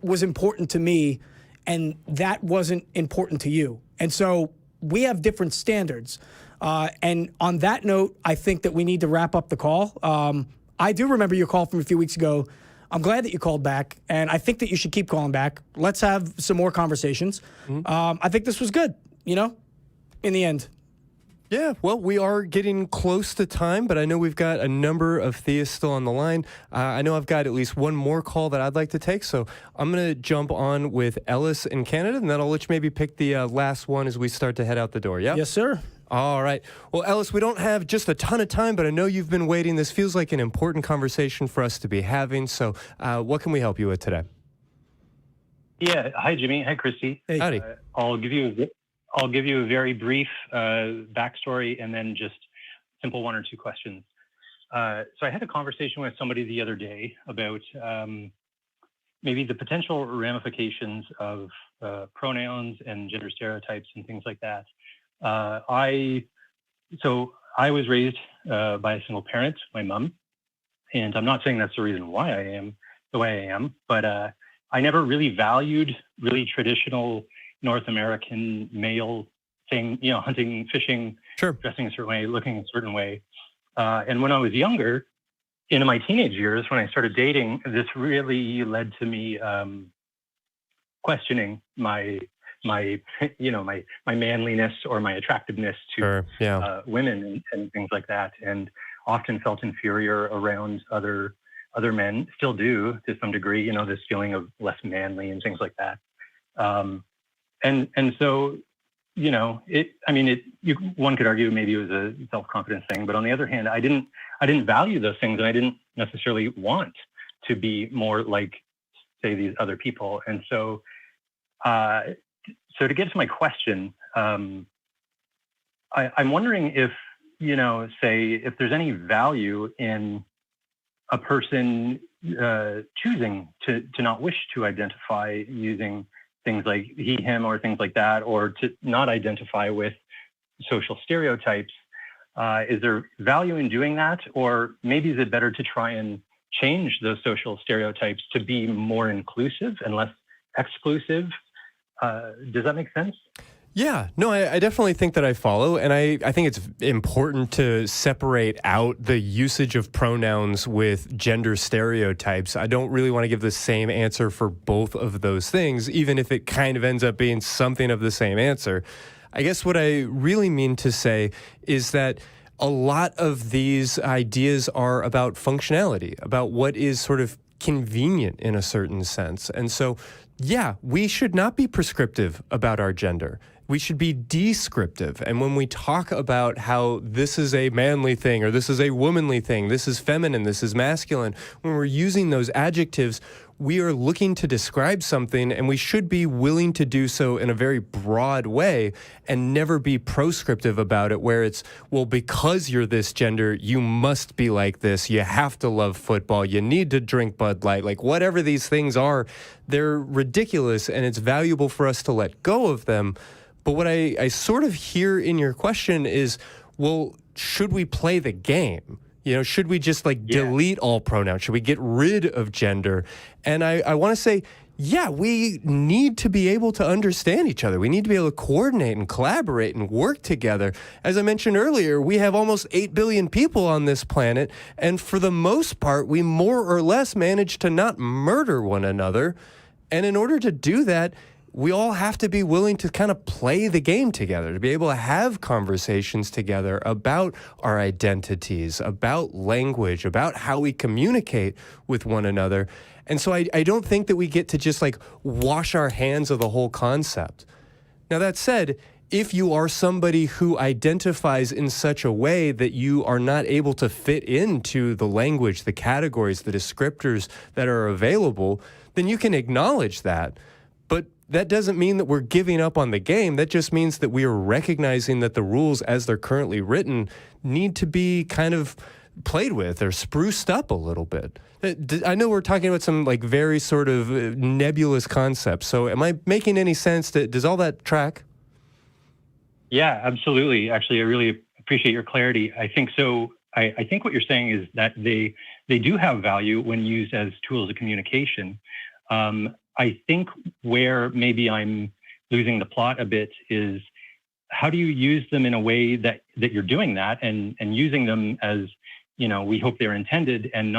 was important to me, and that wasn't important to you. And so we have different standards. And on that note, I think that we need to wrap up the call. I do remember your call from a few weeks ago. I'm glad that you called back, and I think that you should keep calling back. Let's have some more conversations. I think this was good, in the end. Yeah, well, we are getting close to time, but I know we've got a number of theists still on the line. I know I've got at least one more call that I'd like to take, so I'm going to jump on with Ellis in Canada, and then I'll let you maybe pick the last one as we start to head out the door, yeah? Yes, sir. All right. Well, Ellis, we don't have just a ton of time, but I know you've been waiting. This feels like an important conversation for us to be having, so what can we help you with today? Yeah. Hi, Jimmy. Hi, Christy. Hey. Howdy. I'll give you a very brief backstory and then just simple one or two questions. So I had a conversation with somebody the other day about maybe the potential ramifications of pronouns and gender stereotypes and things like that. I was raised by a single parent, my mom, and I'm not saying that's the reason why I am the way I am, but I never really valued really traditional North American male thing, hunting, fishing, Sure. dressing a certain way, looking a certain way. And when I was younger, into my teenage years, when I started dating, this really led to me questioning my manliness or my attractiveness to women and things like that, and often felt inferior around other men. Still do to some degree, this feeling of less manly and things like that. And so, one could argue maybe it was a self-confidence thing, but on the other hand, I didn't value those things, and I didn't necessarily want to be more like, say, these other people. And so, to get to my question, I'm wondering if, if there's any value in a person choosing to not wish to identify using things like he, him, or things like that, or to not identify with social stereotypes. Is there value in doing that? Or maybe is it better to try and change those social stereotypes to be more inclusive and less exclusive? Does that make sense? Yeah, no, I definitely think that I follow, and I think it's important to separate out the usage of pronouns with gender stereotypes. I don't really want to give the same answer for both of those things, even if it kind of ends up being something of the same answer. I guess what I really mean to say is that a lot of these ideas are about functionality, about what is sort of convenient in a certain sense. And so, yeah, we should not be prescriptive about our gender. We should be descriptive. And when we talk about how this is a manly thing, or this is a womanly thing, this is feminine, this is masculine, when we're using those adjectives, we are looking to describe something, and we should be willing to do so in a very broad way and never be proscriptive about it, where it's, well, because you're this gender, you must be like this. You have to love football. You need to drink Bud Light. Like, whatever these things are, they're ridiculous, and it's valuable for us to let go of them. But what I sort of hear in your question is, well, should we play the game? Should we just delete all pronouns? Should we get rid of gender? And I want to say, Yeah, we need to be able to understand each other. We need to be able to coordinate and collaborate and work together. As I mentioned earlier, we have almost 8 billion people on this planet, and for the most part, we more or less manage to not murder one another. And in order to do that, we all have to be willing to kind of play the game together, to be able to have conversations together about our identities, about language, about how we communicate with one another. And so I don't think that we get to just like wash our hands of the whole concept. Now, that said, if you are somebody who identifies in such a way that you are not able to fit into the language, the categories, the descriptors that are available, then you can acknowledge that. But that doesn't mean that we're giving up on the game. That just means that we are recognizing that the rules as they're currently written need to be kind of played with or spruced up a little bit. I know we're talking about some like very sort of nebulous concepts. So am I making any sense? Does all that track? Yeah, absolutely. Actually, I really appreciate your clarity. I think so. I think what you're saying is that they do have value when used as tools of communication. I think where maybe I'm losing the plot a bit is how do you use them in a way that you're doing that and using them as, you know, we hope they're intended, and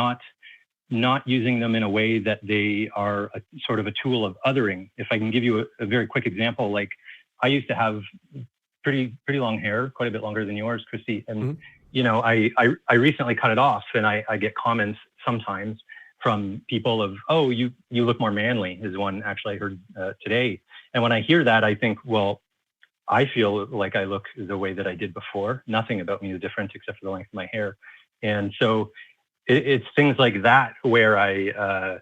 not using them in a way that they are a sort of a tool of othering. If I can give you a very quick example, like I used to have pretty long hair, quite a bit longer than yours, Christy. And, you know, I recently cut it off, and I get comments sometimes from people of, oh, you look more manly, is one actually I heard today. And when I hear that, I think, well, I feel like I look the way that I did before. Nothing about me is different except for the length of my hair. And so it's things like that where I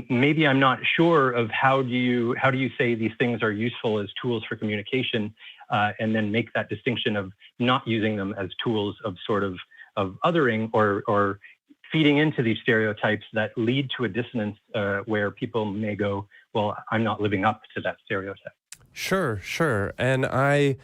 maybe I'm not sure of how do you say these things are useful as tools for communication, and then make that distinction of not using them as tools of sort of othering or feeding into these stereotypes that lead to a dissonance where people may go, well, I'm not living up to that stereotype. Sure. And I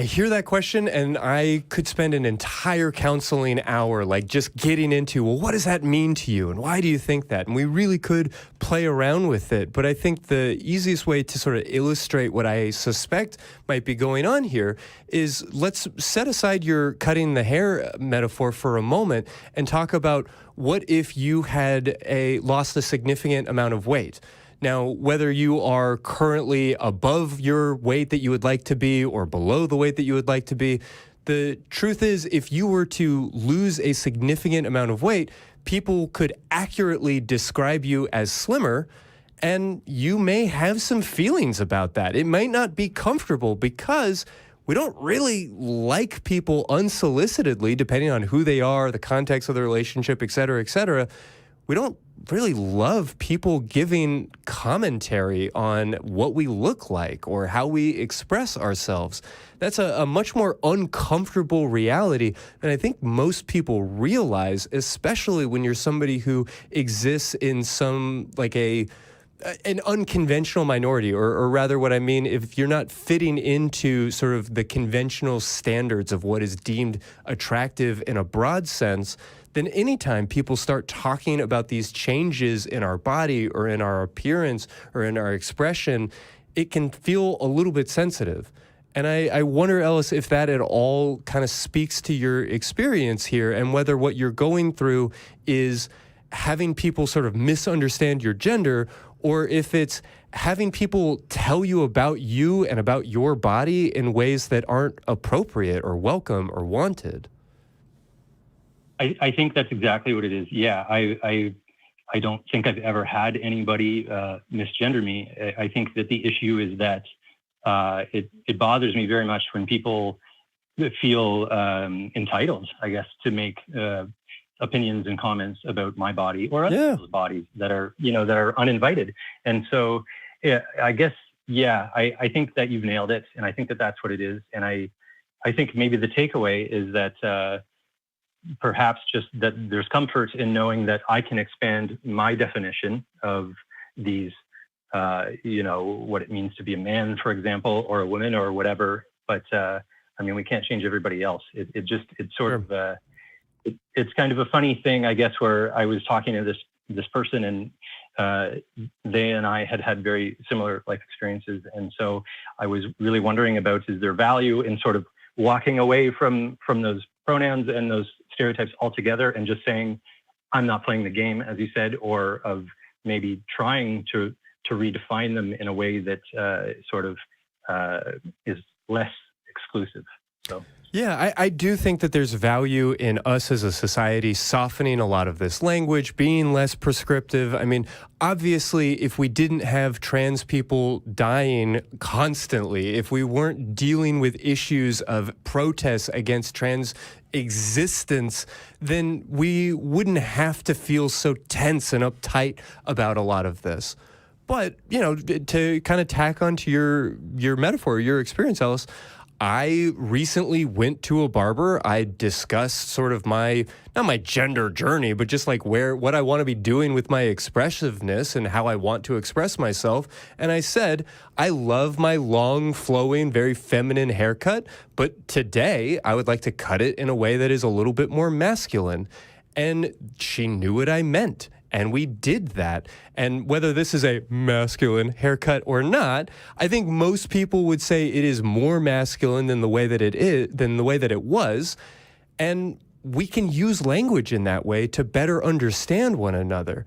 hear that question, and I could spend an entire counseling hour like just getting into, well, what does that mean to you? And why do you think that? And we really could play around with it. But I think the easiest way to sort of illustrate what I suspect might be going on here is let's set aside your cutting the hair metaphor for a moment and talk about what if you had lost a significant amount of weight. Now, whether you are currently above your weight that you would like to be or below the weight that you would like to be, the truth is if you were to lose a significant amount of weight, people could accurately describe you as slimmer, and you may have some feelings about that. It might not be comfortable because we don't really like people unsolicitedly, depending on who they are, the context of the relationship, et cetera, et cetera. We don't really love people giving commentary on what we look like or how we express ourselves. That's a much more uncomfortable reality than I think most people realize, especially when you're somebody who exists in some like an unconventional minority, or rather what I mean, if you're not fitting into sort of the conventional standards of what is deemed attractive in a broad sense, then anytime people start talking about these changes in our body or in our appearance or in our expression, it can feel a little bit sensitive. And I wonder, Ellis, if that at all kind of speaks to your experience here, and whether what you're going through is having people sort of misunderstand your gender, or if it's having people tell you about you and about your body in ways that aren't appropriate or welcome or wanted. I think that's exactly what it is. Yeah, I don't think I've ever had anybody misgender me. I think that the issue is that it bothers me very much when people feel entitled, I guess, to make opinions and comments about my body or other people's bodies that are uninvited. And so I guess, I think that you've nailed it. And I think that that's what it is. And I think maybe the takeaway is that perhaps just that there's comfort in knowing that I can expand my definition of these, what it means to be a man, for example, or a woman or whatever. But we can't change everybody else. It's kind of a funny thing, I guess, where I was talking to this person, and they and I had very similar life experiences. And so I was really wondering about, is there value in sort of walking away from those pronouns and those stereotypes altogether and just saying, I'm not playing the game, as you said, or of maybe trying to redefine them in a way that is less exclusive. So. Yeah, I do think that there's value in us as a society softening a lot of this language, being less prescriptive. I mean, obviously, if we didn't have trans people dying constantly, if we weren't dealing with issues of protests against trans existence, then we wouldn't have to feel so tense and uptight about a lot of this. But, you know, to kind of tack onto your metaphor, your experience, Ellis, I recently went to a barber. I discussed sort of not my gender journey, but just like what I want to be doing with my expressiveness and how I want to express myself. And I said, I love my long, flowing, very feminine haircut, but today I would like to cut it in a way that is a little bit more masculine. And she knew what I meant. And we did that. And whether this is a masculine haircut or not, I think most people would say it is more masculine than the way that it was. And we can use language in that way to better understand one another.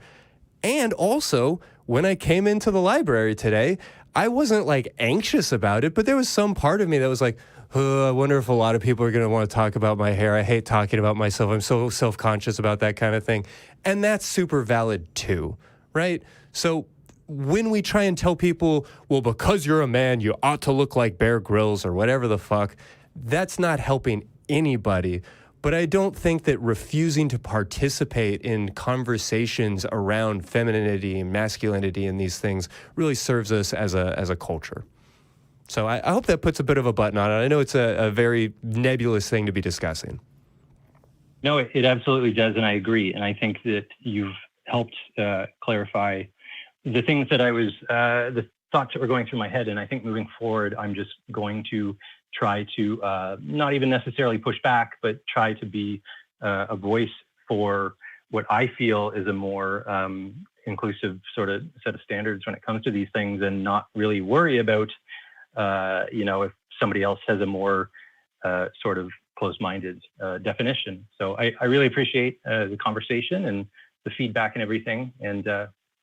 And also, when I came into the library today, I wasn't like anxious about it, but there was some part of me that was like, I wonder if a lot of people are going to want to talk about my hair. I hate talking about myself. I'm so self-conscious about that kind of thing. And that's super valid too, right? So when we try and tell people, well, because you're a man, you ought to look like Bear Grylls or whatever the fuck, that's not helping anybody. But I don't think that refusing to participate in conversations around femininity and masculinity and these things really serves us as a culture. So I hope that puts a bit of a button on it. I know it's a very nebulous thing to be discussing. No, it absolutely does, and I agree. And I think that you've helped clarify the things that I was, the thoughts that were going through my head. And I think moving forward, I'm just going to try to not even necessarily push back, but try to be a voice for what I feel is a more inclusive sort of set of standards when it comes to these things, and not really worry about if somebody else has a more sort of closed-minded definition. So I really appreciate the conversation and the feedback and everything. And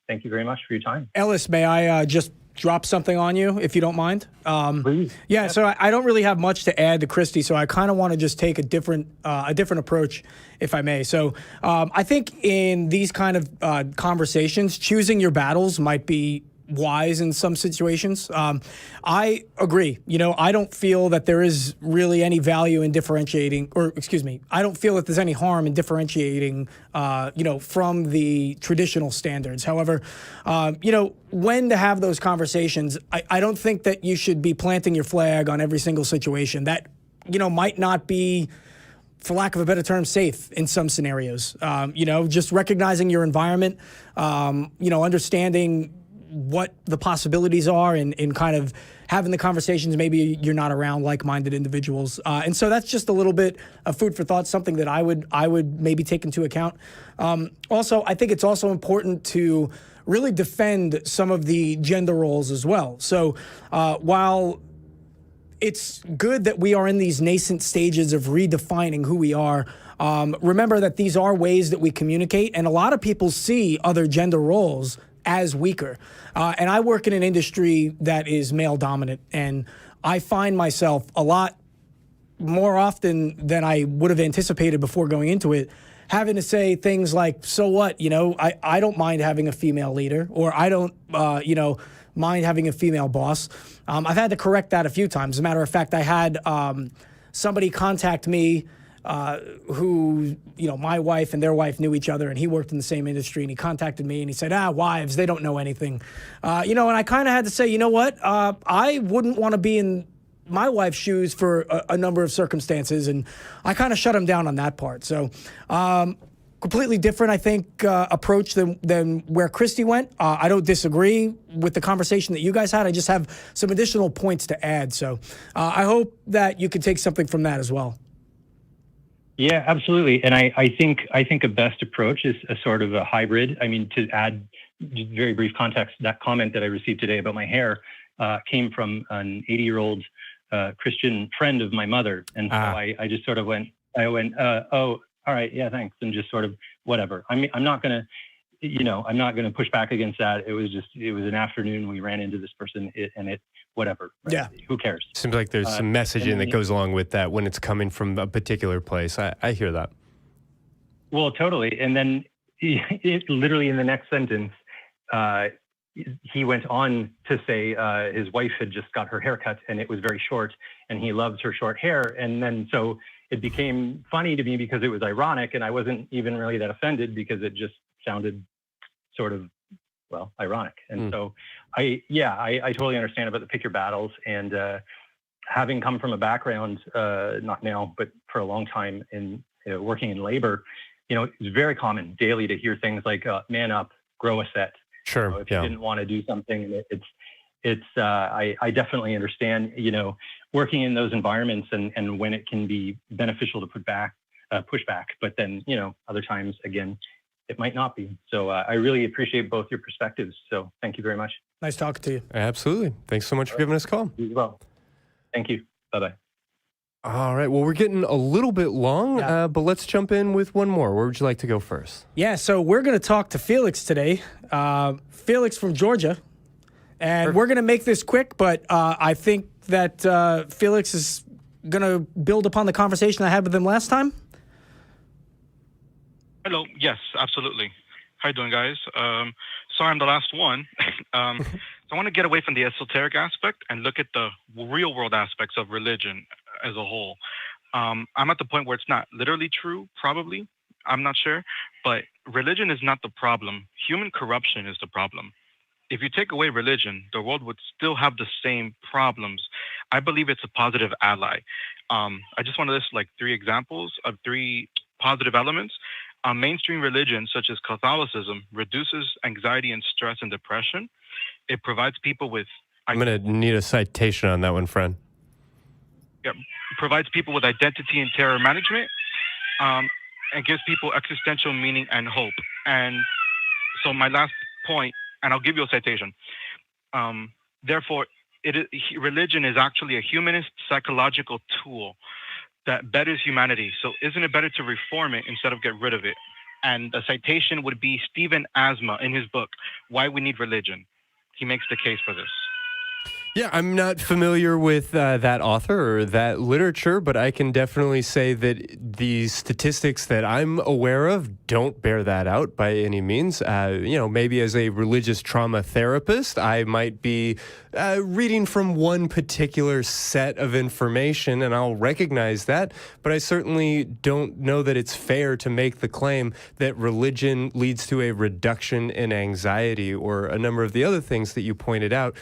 thank you very much for your time. Ellis, may I just drop something on you, if you don't mind? Please. Yeah, so I don't really have much to add to Christy, so I kind of want to just take a different approach, if I may. So I think in these kind of conversations, choosing your battles might be wise in some situations. I agree. I don't feel that there is really any value in differentiating, I don't feel that there's any harm in differentiating, from the traditional standards. However, when to have those conversations, I don't think that you should be planting your flag on every single situation. That, might not be, for lack of a better term, safe in some scenarios. Just recognizing your environment, understanding what the possibilities are and kind of having the conversations. Maybe you're not around like-minded individuals. And so that's just a little bit of food for thought, something that I would maybe take into account. Also, I think it's also important to really defend some of the gender roles as well. So while it's good that we are in these nascent stages of redefining who we are, remember that these are ways that we communicate, and a lot of people see other gender roles as weaker. And I work in an industry that is male dominant, and I find myself a lot more often than I would have anticipated before going into it, having to say things like, so what, I don't mind having a female leader, or I don't, mind having a female boss. I've had to correct that a few times. As a matter of fact, I had somebody contact me who, my wife and their wife knew each other, and he worked in the same industry, and he contacted me and he said, wives, they don't know anything. And I kind of had to say, you know what? I wouldn't want to be in my wife's shoes for a number of circumstances, and I kind of shut him down on that part. So completely different, I think, approach than where Christy went. I don't disagree with the conversation that you guys had. I just have some additional points to add. So I hope that you can take something from that as well. Yeah, absolutely. And I think a best approach is a sort of a hybrid. I mean, to add very brief context, that comment that I received today about my hair came from an 80-year-old Christian friend of my mother. And so I just sort of went, oh, all right, yeah, thanks. And just sort of whatever. I mean, I'm not going to push back against that. It was an afternoon. We ran into this person whatever. Right? Yeah. Who cares? Seems like there's some messaging that goes along with that when it's coming from a particular place. I hear that. Well, totally. And then literally in the next sentence, he went on to say his wife had just got her hair cut and it was very short and he loves her short hair. And then so it became funny to me because it was ironic and I wasn't even really that offended because it just sounded sort of, well, ironic. And so I totally understand about the pick your battles. And having come from a background, not now, but for a long time in working in labor, it's very common daily to hear things like man up, grow a set. Sure. If you didn't want to do something, I definitely understand, working in those environments and when it can be beneficial to push back, but then, other times, again, it might not be. So I really appreciate both your perspectives. So thank you very much. Nice talking to you. Absolutely. Thanks so much for giving us a call. You as well. Thank you. Bye-bye. All right. Well, we're getting a little bit long, but let's jump in with one more. Where would you like to go first? Yeah, so we're going to talk to Felix today. Felix from Georgia. And we're going to make this quick, but I think that Felix is going to build upon the conversation I had with him last time. Hello. Yes, absolutely. How you doing, guys? Sorry, I'm the last one. So I want to get away from the esoteric aspect and look at the real world aspects of religion as a whole. I'm at the point where it's not literally true, probably. I'm not sure. But religion is not the problem. Human corruption is the problem. If you take away religion, the world would still have the same problems. I believe it's a positive ally. I just want to list like 3 examples of 3 positive elements. Mainstream religion, such as Catholicism, reduces anxiety and stress and depression. It provides people with... I'm going to need a citation on that one, friend. Yeah, provides people with identity and terror management, and gives people existential meaning and hope. And so my last point, and I'll give you a citation. Therefore, religion is actually a humanist psychological tool that betters humanity. So isn't it better to reform it instead of get rid of it? And the citation would be Stephen Asma in his book, Why We Need Religion. He makes the case for this. Yeah, I'm not familiar with that author or that literature, but I can definitely say that the statistics that I'm aware of don't bear that out by any means. Maybe as a religious trauma therapist, I might be reading from one particular set of information, and I'll recognize that, but I certainly don't know that it's fair to make the claim that religion leads to a reduction in anxiety or a number of the other things that you pointed out.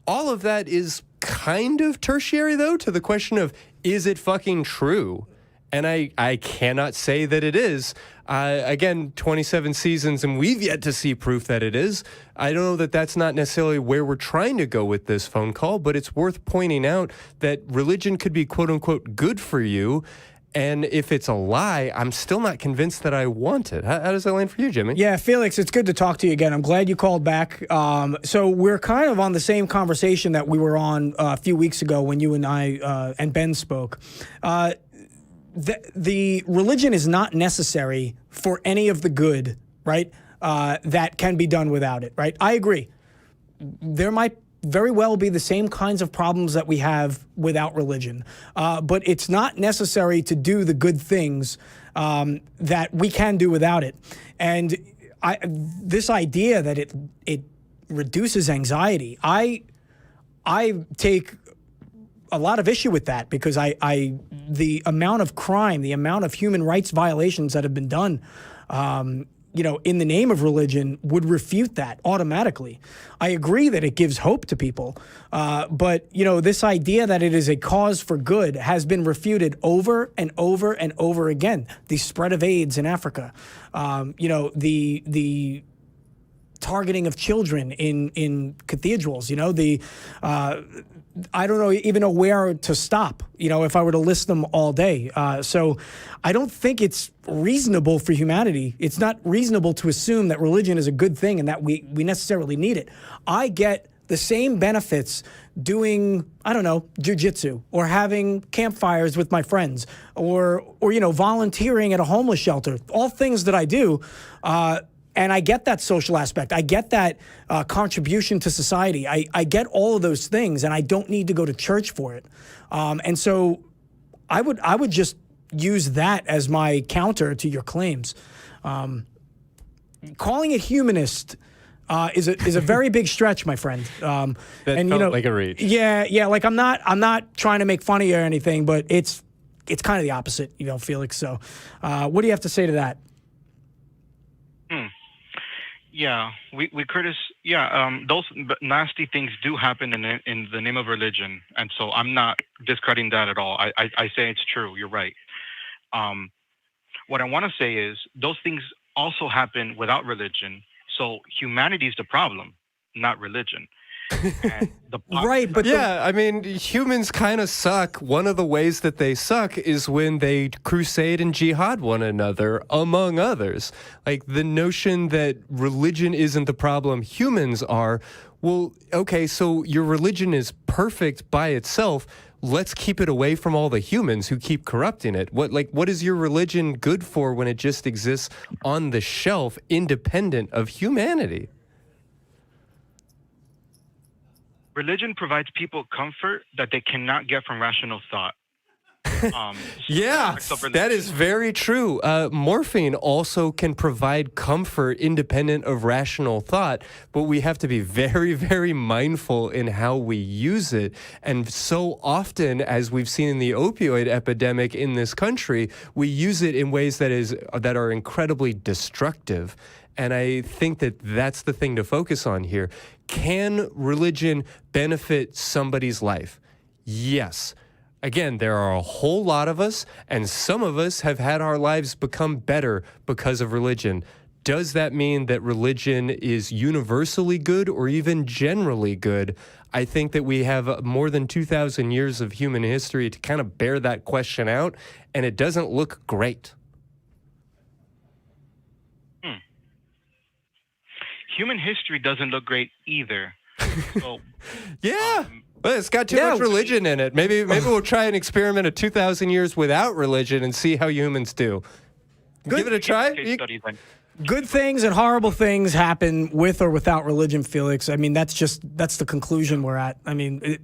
All of that is kind of tertiary, though, to the question of, is it fucking true? And I cannot say that it is. Again, 27 seasons, and we've yet to see proof that it is. I don't know that that's not necessarily where we're trying to go with this phone call, but it's worth pointing out that religion could be, quote unquote, good for you. And if it's a lie, I'm still not convinced that I want it. How does that land for you, Jimmy? Yeah, Felix, it's good to talk to you again. I'm glad you called back. So we're kind of on the same conversation that we were on a few weeks ago when you and I and Ben spoke. The religion is not necessary for any of the good, right, that can be done without it, right? I agree. There might very well be the same kinds of problems that we have without religion. But it's not necessary to do the good things that we can do without it. And this idea that it reduces anxiety, I take a lot of issue with that because the amount of crime, the amount of human rights violations that have been done in the name of religion would refute that automatically. I agree that it gives hope to people, but this idea that it is a cause for good has been refuted over and over and over again. The spread of AIDS in Africa, the targeting of children in cathedrals, I don't even know where to stop, if I were to list them all day. So I don't think it's reasonable for humanity. It's not reasonable to assume that religion is a good thing and that we necessarily need it. I get the same benefits doing, jujitsu or having campfires with my friends or volunteering at a homeless shelter, all things that I do. And I get that social aspect. I get that contribution to society. I get all of those things, and I don't need to go to church for it. And so I would just use that as my counter to your claims. Calling it humanist is a very big stretch, my friend. That felt like a reach. Yeah. Like I'm not trying to make fun of you or anything, but it's kind of the opposite, Felix. So, what do you have to say to that? Yeah, those nasty things do happen in the name of religion, and so I'm not discrediting that at all. I say it's true. You're right. What I want to say is those things also happen without religion. So humanity is the problem, not religion. And right, but humans kind of suck. One of the ways that they suck is when they crusade and jihad one another, among others. Like the notion that religion isn't the problem, humans are. Well, okay, so your religion is perfect by itself. Let's keep it away from all the humans who keep corrupting it. What is your religion good for when it just exists on the shelf, independent of humanity? Religion provides people comfort that they cannot get from rational thought. Yeah, that is very true. Morphine also can provide comfort independent of rational thought, but we have to be very, very mindful in how we use it. And so often, as we've seen in the opioid epidemic in this country, we use it in ways that are incredibly destructive. And I think that that's the thing to focus on here. Can religion benefit somebody's life? Yes. Again, there are a whole lot of us, and some of us have had our lives become better because of religion. Does that mean that religion is universally good or even generally good? I think that we have more than 2,000 years of human history to kind of bear that question out, and it doesn't look great. Human history doesn't look great either. So, yeah. Well, it's got too much religion in it. Maybe we'll try an experiment of 2,000 years without religion and see how humans do. Give it a try. Good things and horrible things happen with or without religion, Felix. I mean, that's the conclusion we're at. I mean,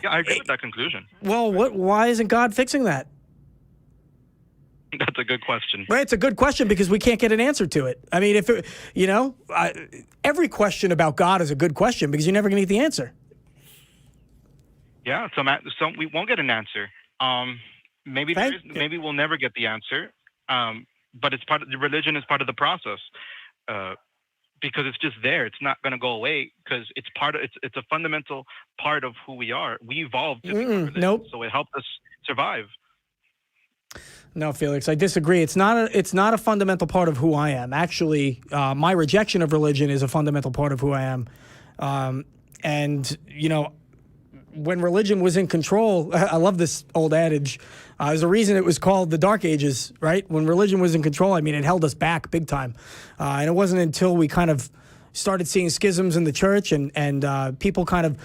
I agree with that conclusion. Well, why isn't God fixing that? That's a good question. Right, it's a good question because we can't get an answer to it. I mean, every question about God is a good question because you're never going to get the answer. Yeah, so we won't get an answer. Maybe we'll never get the answer. But it's part of the religion is part of the process because it's just there. It's not going to go away because it's a fundamental part of who we are. We evolved to become religion, so it helped us survive. No, Felix, I disagree. It's not a fundamental part of who I am. Actually, my rejection of religion is a fundamental part of who I am. And when religion was in control, I love this old adage. There's a reason it was called the Dark Ages, right? When religion was in control, I mean, it held us back big time. And it wasn't until we kind of started seeing schisms in the church and people kind of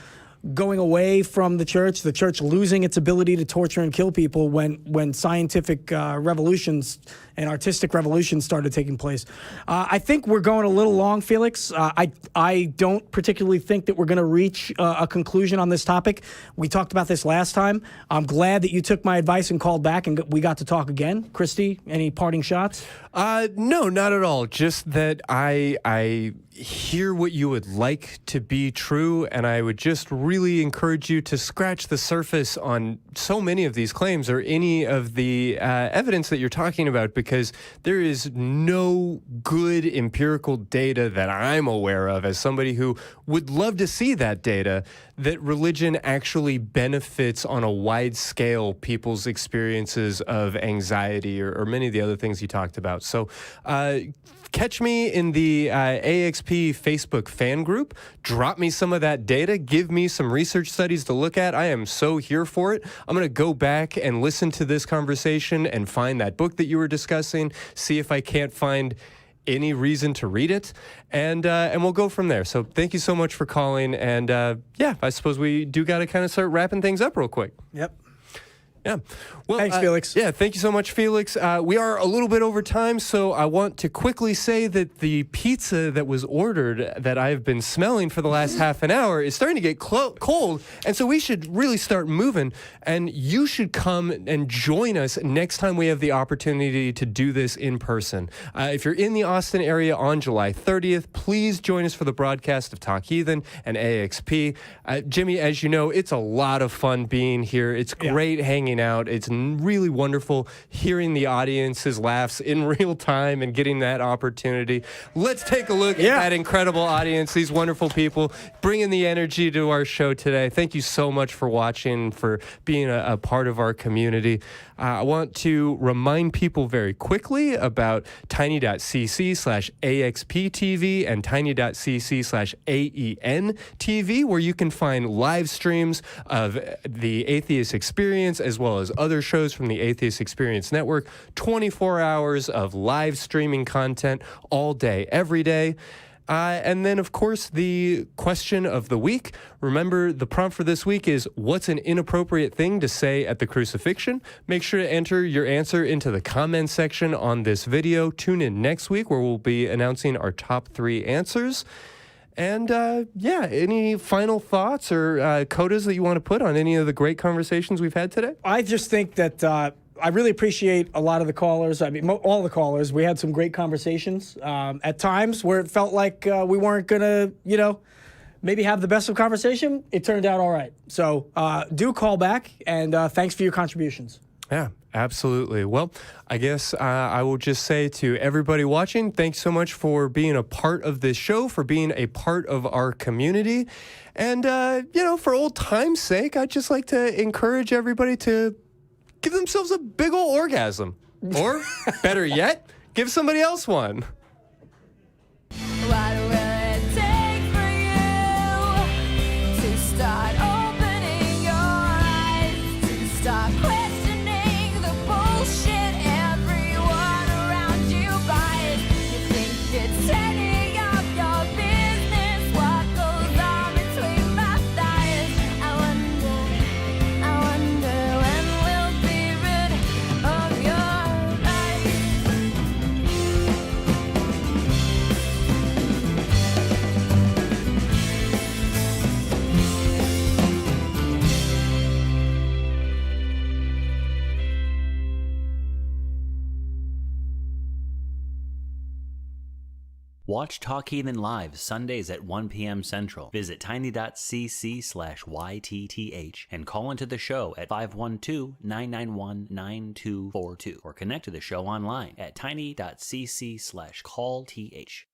going away from the church losing its ability to torture and kill people when scientific revolutions and artistic revolutions started taking place. I think we're going a little long, Felix. I don't particularly think that we're going to reach a conclusion on this topic. We talked about this last time. I'm glad that you took my advice and called back and we got to talk again. Christy, any parting shots? No, not at all. Just that I hear what you would like to be true, and I would just really encourage you to scratch the surface on so many of these claims or any of the evidence that you're talking about, because there is no good empirical data that I'm aware of, as somebody who would love to see that data, that religion actually benefits on a wide scale people's experiences of anxiety or many of the other things you talked about. So catch me in the AXP Facebook fan group. Drop me some of that data. Give me some some research studies to look at, I am so here for it. I'm going to go back and listen to this conversation and find that book that you were discussing, see if I can't find any reason to read it, and we'll go from there. So thank you so much for calling, and yeah, I suppose we do got to kind of start wrapping things up real quick. Yep. Yeah. Well, thanks, Felix. Yeah, thank you so much, Felix. We are a little bit over time, so I want to quickly say that the pizza that was ordered that I've been smelling for the last half an hour is starting to get cold, and so we should really start moving, and you should come and join us next time we have the opportunity to do this in person. If you're in the Austin area on July 30th, please join us for the broadcast of Talk Heathen and AXP. Jimmy, as you know, it's a lot of fun being here. It's great hanging out. It's really wonderful hearing the audience's laughs in real time and getting that opportunity. Let's take a look at that incredible audience, these wonderful people bringing the energy to our show today. Thank you so much for watching, for being a part of our community. I want to remind people very quickly about tiny.cc/AXPTV and tiny.cc/AENTV, where you can find live streams of the Atheist Experience as well as other shows from the Atheist Experience Network. 24 hours of live streaming content all day, every day. And then, of course, the question of the week. Remember, the prompt for this week is, what's an inappropriate thing to say at the crucifixion? Make sure to enter your answer into the comment section on this video. Tune in next week where we'll be announcing our top 3 answers. And, yeah, any final thoughts or codas that you want to put on any of the great conversations we've had today? I just think that I really appreciate a lot of the callers. I mean, all the callers. We had some great conversations. At times where it felt like we weren't going to, maybe have the best of conversation. It turned out all right. So do call back, and thanks for your contributions. Yeah, absolutely. Well, I guess I will just say to everybody watching, thanks so much for being a part of this show, for being a part of our community. And, for old time's sake, I'd just like to encourage everybody to give themselves a big ol' orgasm. Or, better yet, give somebody else one. What will it take for you to start opening your eyes, to stop questioning the bullshit everyone around you buys? You think it's any of your business what goes on between my thighs? I wonder when we'll be rid of your lies. Watch Talk Heathen live Sundays at 1 p.m. Central. Visit tiny.cc/YTTH and call into the show at 512-991-9242 or connect to the show online at tiny.cc/callth.